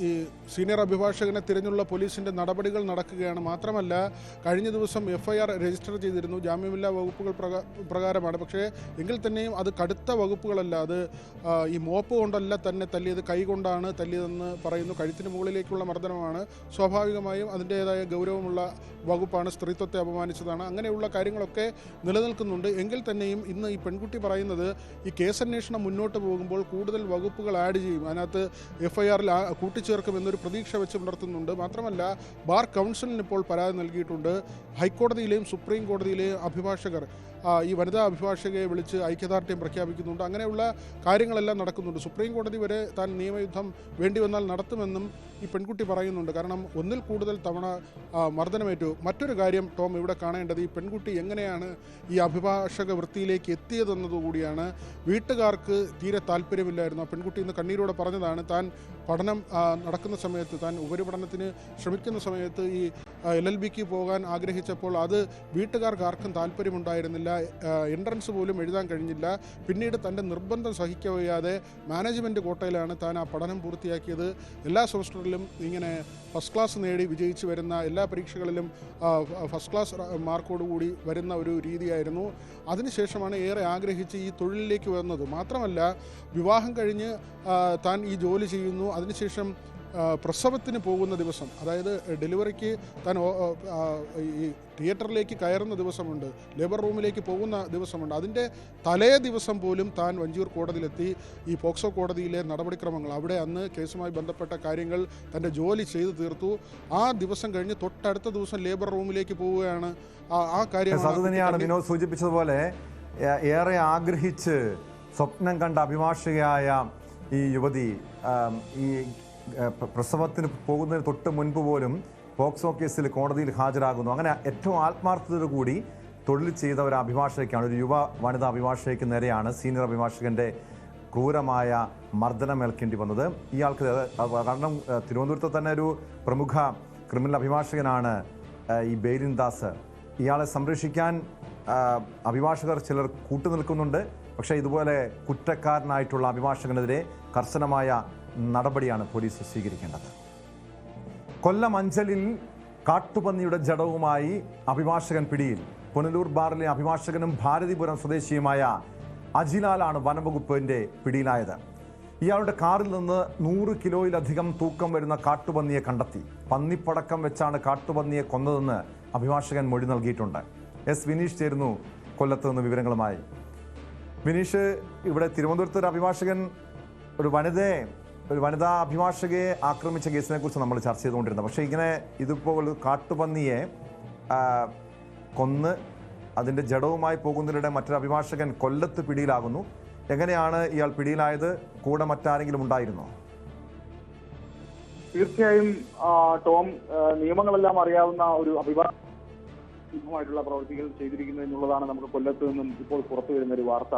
ഈ സീനിയർ അഭിഭാഷകനെ തിരഞ്ഞുള്ള പോലീസിൻ്റെ നടപടികൾ നടക്കുകയാണ്. മാത്രമല്ല കഴിഞ്ഞ ദിവസം FIR രജിസ്റ്റർ ചെയ്തിരുന്നു. ജാമ്യമില്ലാ വകുപ്പുകൾ പ്രകാരമാണ്. പക്ഷേ എങ്കിൽ തന്നെയും അത് കടുത്ത വകുപ്പുകളല്ല. അത് ഈ മോപ്പ് കൊണ്ടല്ല തന്നെ തല്ലിയത്, കൈ കൊണ്ടാണ് തല്ലിയതെന്ന് പറയുന്നു. കഴുത്തിന് മുകളിലേക്കുള്ള മർദ്ദനമാണ്. സ്വാഭാവികമായും അതിൻ്റേതായ ഗൗരവമുള്ള വകുപ്പാണ്. സ്ത്രീത്വത്തെ അപമാനിച്ചതാണ്. അങ്ങനെയുള്ള കാര്യങ്ങളൊക്കെ നിലനിൽക്കുന്നുണ്ട്. എങ്കിൽ തന്നെയും ഇന്ന് ഈ പെൺകുട്ടി പറയുന്നത് ഈ കേസന്വേഷണം മുന്നോട്ട് പോകുമ്പോൾ കൂടുതൽ വകുപ്പുകൾ ആഡ് ചെയ്യും, അതിനകത്ത് FIR കൂട്ടിച്ചേർക്കുമെന്നൊരു പ്രതീക്ഷ വെച്ച് പുലർത്തുന്നുണ്ട്. മാത്രമല്ല ബാർ കൗൺസിലിന് ഇപ്പോൾ പരാതി നൽകിയിട്ടുണ്ട്. ഹൈക്കോടതിയിലെയും സുപ്രീം കോടതിയിലെയും അഭിഭാഷകർ ഈ വനിതാ അഭിഭാഷകയെ വിളിച്ച് ഐക്യദാർഢ്യം പ്രഖ്യാപിക്കുന്നുണ്ട്. അങ്ങനെയുള്ള കാര്യങ്ങളെല്ലാം നടക്കുന്നുണ്ട്. സുപ്രീം കോടതി വരെ താൻ നിയമയുദ്ധം വേണ്ടി വന്നാൽ നടത്തുമെന്നും ഈ പെൺകുട്ടി പറയുന്നുണ്ട്. കാരണം ഒന്നിൽ കൂടുതൽ തവണ മർദ്ദനമേറ്റു. മറ്റൊരു കാര്യം ടോം ഇവിടെ കാണേണ്ടത്, ഈ പെൺകുട്ടി എങ്ങനെയാണ് ഈ അഭിഭാഷക വൃത്തിയിലേക്ക് എത്തിയതെന്നതുകൂടിയാണ്. വീട്ടുകാർക്ക് തീരെ താല്പര്യമില്ലായിരുന്നു. ആ പെൺകുട്ടി ഇന്ന് കണ്ണീരോടെ പറഞ്ഞതാണ്, താൻ പഠനം നടക്കുന്ന സമയത്ത്, താൻ ഉപരിപഠനത്തിന് ശ്രമിക്കുന്ന സമയത്ത് ഈ LLBക്ക് പോകാൻ ആഗ്രഹിച്ചപ്പോൾ അത് വീട്ടുകാർക്ക് ആർക്കും താല്പര്യമുണ്ടായിരുന്നില്ല. എൻട്രൻസ് പോലും എഴുതാൻ കഴിഞ്ഞില്ല. പിന്നീട് തൻ്റെ നിർബന്ധം സഹിക്കവയ്യാതെ മാനേജ്മെൻറ്റ് കോട്ടയിലാണ് താൻ ആ പഠനം പൂർത്തിയാക്കിയത്. എല്ലാ സെമസ്റ്ററിലും ഇങ്ങനെ ഫസ്റ്റ് ക്ലാസ് നേടി വിജയിച്ച് വരുന്ന, എല്ലാ പരീക്ഷകളിലും ഫസ്റ്റ് ക്ലാസ് മാർക്കോടുകൂടി വരുന്ന ഒരു രീതിയായിരുന്നു. അതിനുശേഷമാണ് ഏറെ ആഗ്രഹിച്ച് ഈ തൊഴിലിലേക്ക് വന്നത്. മാത്രമല്ല വിവാഹം കഴിഞ്ഞ് താൻ ഈ ജോലി ചെയ്യുന്നു. അതിനുശേഷം പ്രസവത്തിന് പോകുന്ന ദിവസം, അതായത് ഡെലിവറിക്ക് താൻ ഈ തിയേറ്ററിലേക്ക് കയറുന്ന ദിവസമുണ്ട്, ലേബർ റൂമിലേക്ക് പോകുന്ന ദിവസമുണ്ട്. അതിൻ്റെ തലേ ദിവസം പോലും താൻ വഞ്ചിയൂർ കോടതിയിലെത്തി ഈ പോക്സോ കോടതിയിലെ നടപടിക്രമങ്ങൾ, അവിടെ അന്ന് കേസുമായി ബന്ധപ്പെട്ട കാര്യങ്ങൾ തൻ്റെ ജോലി ചെയ്തു തീർത്തു. ആ ദിവസം കഴിഞ്ഞ് തൊട്ടടുത്ത ദിവസം ലേബർ റൂമിലേക്ക് പോവുകയാണ്. ആ കാര്യം അത് തന്നെയാണ് വിനോദ് സൂചിപ്പിച്ചതുപോലെ ഏറെ ആഗ്രഹിച്ച് സ്വപ്നം കണ്ട അഭിഭാഷകയായ ഈ യുവതി ഈ പ്രസവത്തിന് പോകുന്നതിന് തൊട്ട് മുൻപ് പോലും പോക്സോ കേസിൽ കോടതിയിൽ ഹാജരാകുന്നു. അങ്ങനെ ഏറ്റവും ആത്മാർത്ഥതയോടുകൂടി തൊഴിൽ ചെയ്ത ഒരു അഭിഭാഷകയ്ക്കാണ്, ഒരു യുവ വനിതാ അഭിഭാഷകയ്ക്ക് നേരെയാണ് സീനിയർ അഭിഭാഷകൻ്റെ ക്രൂരമായ മർദ്ദനമേൽക്കേണ്ടി വന്നത്. ഇയാൾക്ക് കാരണം തിരുവനന്തപുരത്ത് തന്നെ ഒരു പ്രമുഖ ക്രിമിനൽ അഭിഭാഷകനാണ് ഈ ബെയിലിൻദാസ്. ഇയാളെ സംരക്ഷിക്കാൻ അഭിഭാഷകർ ചിലർ കൂട്ടുനിൽക്കുന്നുണ്ട്. പക്ഷേ ഇതുപോലെ കുറ്റക്കാരനായിട്ടുള്ള അഭിഭാഷകനെതിരെ കർശനമായ നടപടിയാണ് പോലീസ് സ്വീകരിക്കേണ്ടത്. കൊല്ലം അഞ്ചലിൽ കാട്ടുപന്നിയുടെ ജഡവുമായി അഭിഭാഷകൻ പിടിയിൽ. പുനലൂർ ബാറിലെ അഭിഭാഷകനും ഭാരതിപുരം സ്വദേശിയുമായ അജിലാലാണ് വനംവകുപ്പിന്റെ പിടിയിലായത്. ഇയാളുടെ കാറിൽ നിന്ന് 100 കിലോയിലധികം തൂക്കം വരുന്ന കാട്ടുപന്നിയെ കണ്ടെത്തി. പന്നിപ്പടക്കം വെച്ചാണ് കാട്ടുപന്നിയെ കൊന്നതെന്ന് അഭിഭാഷകൻ മൊഴി നൽകിയിട്ടുണ്ട്. എസ് വിനീഷ് ചേരുന്നു കൊല്ലത്ത് നിന്ന് വിവരങ്ങളുമായി. വിനീഷ്, ഇവിടെ തിരുവനന്തപുരത്ത് ഒരു അഭിഭാഷകൻ ഒരു വനിതാ അഭിഭാഷകയെ ആക്രമിച്ച കേസിനെ കുറിച്ച് നമ്മൾ ചർച്ച ചെയ്തുകൊണ്ടിരുന്നത്. പക്ഷേ ഇതിപ്പോൾ കാട്ടുപന്നിയെ കൊന്ന് അതിൻ്റെ ജഡവുമായി പോകുന്നതിനിടെ മറ്റൊരു അഭിഭാഷകൻ കൊല്ലത്ത് പിടിയിലാകുന്നു. എങ്ങനെയാണ് ഇയാൾ പിടിയിലായത്? കൂടെ മറ്റാരെങ്കിലും ഉണ്ടായിരുന്നോ? തീർച്ചയായും ടോം, നിയമങ്ങളെല്ലാം അറിയാവുന്ന ഒരു അഭിഭാഷകമായിട്ടുള്ള പ്രവൃത്തികൾ ചെയ്തിരിക്കുന്നു എന്നുള്ളതാണ് നമുക്ക് കൊല്ലത്ത് നിന്നും ഇപ്പോൾ പുറത്തു വരുന്ന ഒരു വാർത്ത.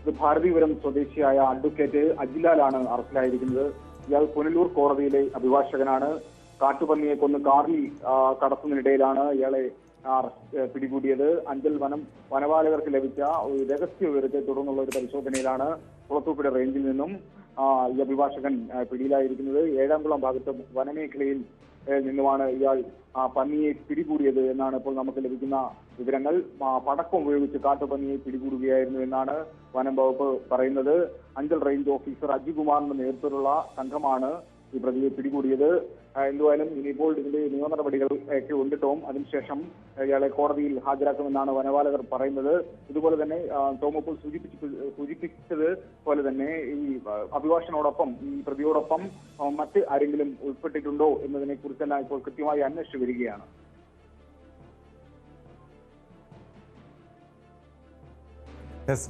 ഇത് ഭാരതീപുരം സ്വദേശിയായ അഡ്വക്കേറ്റ് അജിലാലാണ് അറസ്റ്റിലായിരിക്കുന്നത്. ഇയാൾ പുനലൂർ കോടതിയിലെ അഭിഭാഷകനാണ്. കാട്ടുപന്നിയെ കൊന്ന് കാറിൽ കടത്തുന്നതിനിടയിലാണ് ഇയാളെ പിടികൂടിയത്. അഞ്ചൽ വനപാലകർക്ക് ലഭിച്ച ഒരു രഹസ്യ വിവരത്തെ തുടർന്നുള്ള ഒരു പരിശോധനയിലാണ് കുളത്തൂപ്പുഴ റേഞ്ചിൽ നിന്നും ഈ അഭിഭാഷകൻ പിടിയിലായിരിക്കുന്നത്. ഏഴാംകുളം ഭാഗത്ത് വനമേഖലയിൽ നിന്നുമാണ് ഇയാൾ പന്നിയെ പിടികൂടിയത് എന്നാണ് ഇപ്പോൾ നമുക്ക് ലഭിക്കുന്ന വിവരങ്ങൾ. പടക്കം ഉപയോഗിച്ച് കാട്ടുപന്നിയെ പിടികൂടുകയായിരുന്നു എന്നാണ് വനം വകുപ്പ് പറയുന്നത്. അഞ്ചൽ റേഞ്ച് ഓഫീസർ അജികുമാറിന്റെ നേതൃത്വത്തിലുള്ള സംഘമാണ് ഈ പ്രതിയെ പിടികൂടിയത്. എന്തുവായാലും ഇനിയിപ്പോൾ ഇതിന്റെ നിയമ നടപടികൾ ഒക്കെ ഉണ്ട് ടോം. അതിനുശേഷം ഇയാളെ കോടതിയിൽ ഹാജരാക്കുമെന്നാണ് വനപാലകർ പറയുന്നത്. ഇതുപോലെ തന്നെ ടോം ഇപ്പോൾ സൂചിപ്പിച്ചത് പോലെ തന്നെ ഈ അഭിഭാഷകനോടൊപ്പം ഈ പ്രതിയോടൊപ്പം മറ്റ് ആരെങ്കിലും ഉൾപ്പെട്ടിട്ടുണ്ടോ എന്നതിനെ കുറിച്ചെല്ലാം ഇപ്പോൾ കൃത്യമായി അന്വേഷിച്ചു വരികയാണ്.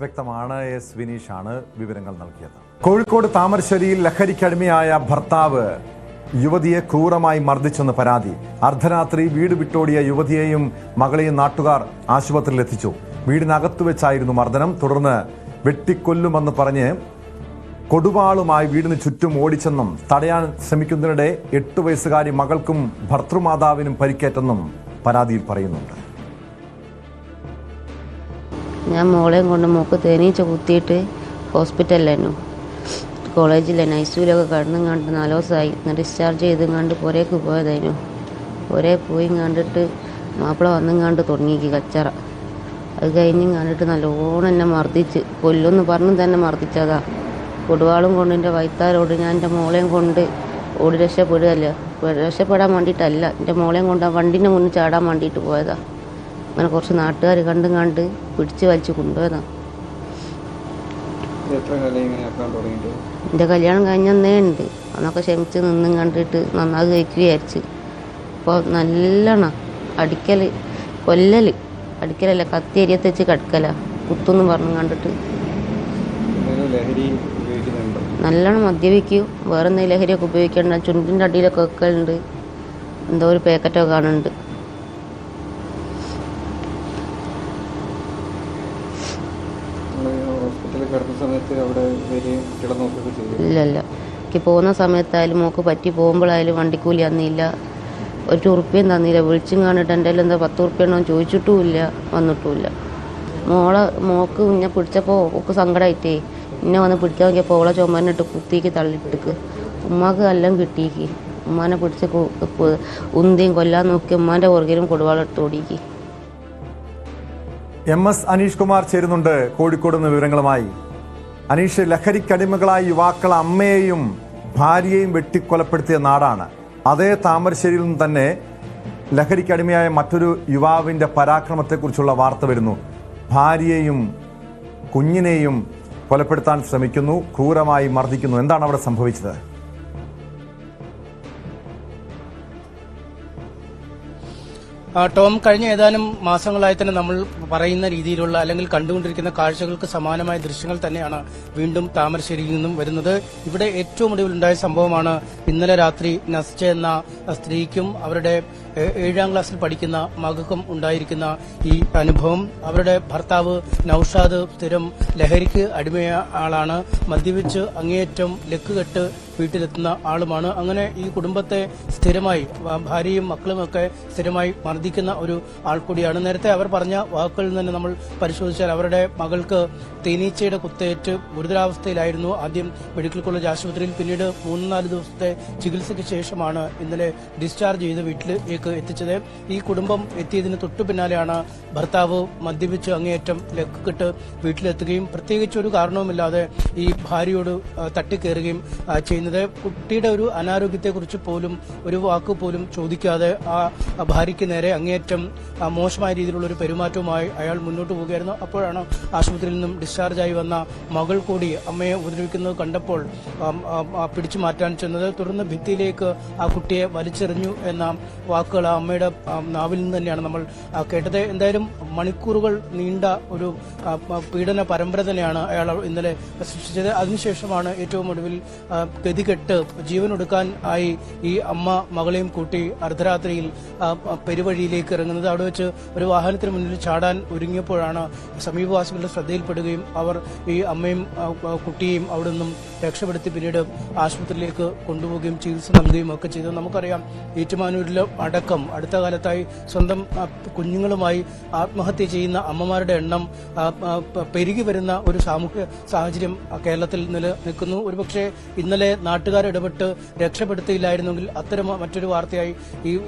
വ്യക്തമാണ്. എസ് വിനീഷാണ് വിവരങ്ങൾ നൽകിയത്. കോഴിക്കോട് താമരശ്ശേരിയിൽ ലഹരിക്കടിമയായ ഭർത്താവ് യുവതിയെ ക്രൂരമായി മർദ്ദിച്ചെന്ന് പരാതി. അർദ്ധരാത്രി വീട് വിട്ടോടിയ യുവതിയെയും മകളെയും നാട്ടുകാർ ആശുപത്രിയിൽ എത്തിച്ചു. വീടിനകത്തു വെച്ചായിരുന്നു മർദ്ദനം. തുടർന്ന് വെട്ടിക്കൊല്ലുമെന്ന് പറഞ്ഞ് കൊടുവാളുമായി വീടിന് ചുറ്റും ഓടിച്ചെന്നും തടയാൻ ശ്രമിക്കുന്നതിനിടെ 8 വയസ്സുകാരി മകൾക്കും ഭർത്തൃമാതാവിനും പരിക്കേറ്റെന്നും പരാതിയിൽ പറയുന്നുണ്ട്. ഞാൻ മോളെയും കൊണ്ട് മൂക്ക് തേനീച്ച കുത്തിയിട്ട് ഹോസ്പിറ്റലിലായിരുന്നു. കോളേജിലായിരുന്നു. ഐസിയുലൊക്കെ കിടന്നും കണ്ട് 4 ദിവസമായി. ഡിസ്ചാർജ് ചെയ്തും കണ്ട് പുരയ്ക്ക് പോയതായിരുന്നു. പുരയെ പോയി കണ്ടിട്ട് മാപ്പിള വന്നും കണ്ട് തുടങ്ങിക്ക് കച്ചറ. അത് കഴിഞ്ഞും കണ്ടിട്ട് നല്ലോണം എന്നെ മർദ്ദിച്ച് കൊല്ലുമെന്ന് പറഞ്ഞ് തന്നെ മർദ്ദിച്ചതാ. കൊടുവാളും കൊണ്ട് എൻ്റെ വൈത്താരോട് ഞാൻ എൻ്റെ മോളെയും കൊണ്ട് ഓടി രക്ഷപ്പെടാൻ വേണ്ടിയിട്ടല്ല, എൻ്റെ മോളെയും കൊണ്ട് ആ വണ്ടീൻ്റെ മുന്നിൽ ചാടാൻ വേണ്ടിയിട്ട് പോയതാ. അങ്ങനെ കുറച്ച് നാട്ടുകാർ കണ്ടും കണ്ട് പിടിച്ച് വലിച്ച് കൊണ്ടുപോയതാ. എൻ്റെ കല്യാണം കഴിഞ്ഞേ ഉണ്ട്. അന്നൊക്കെ ക്ഷമിച്ച് നിന്നും കണ്ടിട്ട് നന്നായി കഴിക്കുക വിചാരിച്ച്. അപ്പോൾ നല്ലോണം അടിക്കലല്ല കത്തി അരിയത്ത് വെച്ച് കടക്കല കുത്തുന്ന് പറഞ്ഞു കണ്ടിട്ട്. നല്ലോണം മദ്യപിക്കും. വേറെ എന്തെങ്കിലും ലഹരിയൊക്കെ ഉപയോഗിക്കണ്ട. ചുണ്ടിൻ്റെ അടിയിലൊക്കെ വെക്കലുണ്ട്. എന്തോ ഒരു പാക്കറ്റൊക്കെ കാണുന്നുണ്ട്. ഇല്ലല്ല, എനിക്ക് പോകുന്ന സമയത്തായാലും മോക്ക് പറ്റി പോകുമ്പോഴായാലും വണ്ടിക്കൂലി തന്നില്ല, 1 ഉറുപ്പ്യം തന്നില്ല. വിളിച്ചും കാണിട്ട് എൻ്റെ എന്താ 10 ഉറുപ്പ്യണോ ചോദിച്ചിട്ടുമില്ല, വന്നിട്ടുമില്ല. മോക്ക് ഇന്നെ പിടിച്ചപ്പോൾ ഒക്കെ സങ്കടമായിട്ടേ ഇന്നെ വന്ന് പിടിക്കാൻ നോക്കിയപ്പോൾ ഓളെ ചുമരിനിട്ട് കുത്തിക്ക് തള്ളിയിട്ടേക്ക്. ഉമ്മാക്ക് എല്ലാം കിട്ടിയേക്ക്. ഉമ്മാനെ പിടിച്ച് ഉന്തിയും കൊല്ലാൻ നോക്കി ഉമ്മാൻ്റെ പുറകിലും കൊടുവാളെടുത്ത് ഓടിക്ക്. MS അനീഷ് കുമാർ ചേരുന്നുണ്ട് കോഴിക്കോട് നിന്ന് വിവരങ്ങളുമായി. അനീഷ്, ലഹരിക്കടിമകളായ യുവാക്കൾ അമ്മയെയും ഭാര്യയെയും വെട്ടിക്കൊലപ്പെടുത്തിയ നാടാണ്. അതേ താമരശ്ശേരിയിൽ നിന്ന് തന്നെ ലഹരിക്കടിമയായ മറ്റൊരു യുവാവിൻ്റെ പരാക്രമത്തെക്കുറിച്ചുള്ള വാർത്ത വരുന്നു. ഭാര്യയെയും കുഞ്ഞിനെയും കൊലപ്പെടുത്താൻ ശ്രമിക്കുന്നു, ക്രൂരമായി മർദ്ദിക്കുന്നു. എന്താണ് അവിടെ സംഭവിച്ചത്? ടോം, കഴിഞ്ഞ ഏതാനും മാസങ്ങളായി തന്നെ നമ്മൾ പറയുന്ന രീതിയിലുള്ള അല്ലെങ്കിൽ കണ്ടുകൊണ്ടിരിക്കുന്ന കാഴ്ചകൾക്ക് സമാനമായ ദൃശ്യങ്ങൾ തന്നെയാണ് വീണ്ടും താമരശ്ശേരിയിൽ നിന്നും വരുന്നത്. ഇവിടെ ഏറ്റവും ഒടുവിലുണ്ടായ സംഭവമാണ് ഇന്നലെ രാത്രി നസ്ജ എന്ന സ്ത്രീക്കും അവരുടെ 7ാം ക്ലാസ്സിൽ പഠിക്കുന്ന മകൾക്കും ഉണ്ടായിരിക്കുന്ന ഈ അനുഭവം. അവരുടെ ഭർത്താവ് നൌഷാദ് സ്ഥിരം ലഹരിക്ക് അടിമയായ ആളാണ്. മദ്യപിച്ച് അങ്ങേയറ്റം ലക്കുകെട്ട് വീട്ടിലെത്തുന്ന ആളുമാണ്. അങ്ങനെ ഈ കുടുംബത്തെ സ്ഥിരമായി ഭാര്യയും മക്കളുമൊക്കെ സ്ഥിരമായി മർദ്ദിക്കുന്ന ഒരു ആൾ കൂടിയാണ്. നേരത്തെ അവർ പറഞ്ഞ വാക്കുകളിൽ നിന്ന് നമ്മൾ പരിശോധിച്ചാൽ അവരുടെ മകൾക്ക് തേനീച്ചയുടെ കുത്തേറ്റ് ഗുരുതരാവസ്ഥയിലായിരുന്നു. ആദ്യം മെഡിക്കൽ കോളേജ് ആശുപത്രിയിൽ, പിന്നീട് 3-4 ദിവസത്തെ ചികിത്സയ്ക്ക് ശേഷമാണ് ഇന്നലെ ഡിസ്ചാർജ് ചെയ്ത് വീട്ടിലേക്ക് എത്തിച്ചത്. ഈ കുടുംബം എത്തിയതിന് തൊട്ടു പിന്നാലെയാണ് ഭർത്താവ് മദ്യപിച്ച് അങ്ങേയറ്റം ലക്കിട്ട് വീട്ടിലെത്തുകയും പ്രത്യേകിച്ച് ഒരു കാരണവുമില്ലാതെ ഈ ഭാര്യയോട് തട്ടിക്കയറുകയും ചെയ്യുന്നത്. കുട്ടിയുടെ ഒരു അനാരോഗ്യത്തെക്കുറിച്ച് പോലും ഒരു വാക്ക് പോലും ചോദിക്കാതെ ആ ഭാര്യയ്ക്ക് നേരെ അങ്ങേയറ്റം മോശമായ രീതിയിലുള്ള ഒരു പെരുമാറ്റവുമായി അയാൾ മുന്നോട്ട് പോവുകയായിരുന്നു. അപ്പോഴാണ് ആശുപത്രിയിൽ നിന്നും ഡിസ്ചാർജായി വന്ന മകൾ കൂടി അമ്മയെ ഉപദ്രവിക്കുന്നത് കണ്ടപ്പോൾ പിടിച്ചു മാറ്റാൻ ചെന്നത്. തുടർന്ന് ഭിത്തിയിലേക്ക് ആ കുട്ടിയെ വലിച്ചെറിഞ്ഞു എന്ന വാക്കുകൾ ആ അമ്മയുടെ നാവിൽ നിന്ന് തന്നെയാണ് നമ്മൾ കേട്ടത്. എന്തായാലും മണിക്കൂറുകൾ നീണ്ട ഒരു പീഡന പരമ്പര തന്നെയാണ് അയാൾ ഇന്നലെ സൃഷ്ടിച്ചത്. അതിനുശേഷമാണ് ഏറ്റവും ഒടുവിൽ ഗതികെട്ട് ജീവനൊടുക്കാൻ ആയി ഈ അമ്മ മകളെയും കൂട്ടി അർദ്ധരാത്രിയിൽ പെരുവഴിയിലേക്ക് ഇറങ്ങുന്നത്. അവിടെ വെച്ച് ഒരു വാഹനത്തിന് മുന്നിൽ ചാടാൻ ഒരുങ്ങിയപ്പോഴാണ് സമീപവാസികളുടെ ശ്രദ്ധയിൽപ്പെടുകയും അവർ ഈ അമ്മയും കുട്ടിയെയും അവിടെ നിന്നും രക്ഷപ്പെടുത്തി പിന്നീട് ആശുപത്രിയിലേക്ക് കൊണ്ടുപോവുകയും ചികിത്സ നൽകുകയും ഒക്കെ ചെയ്തു. നമുക്കറിയാം ഏറ്റുമാനൂരിലും അടക്കം അടുത്ത കാലത്തായി സ്വന്തം കുഞ്ഞുങ്ങളുമായി ആത്മഹത്യ ചെയ്യുന്ന അമ്മമാരുടെ എണ്ണം പെരുകി വരുന്ന ഒരു സാമൂഹ്യ സാഹചര്യം കേരളത്തിൽ നിലനിൽക്കുന്നു. ഒരുപക്ഷെ ഇന്നലെ നാട്ടുകാർ ഇടപെട്ട് രക്ഷപ്പെടുത്തിയില്ലായിരുന്നെങ്കിൽ അത്തരം മറ്റൊരു വാർത്തയായി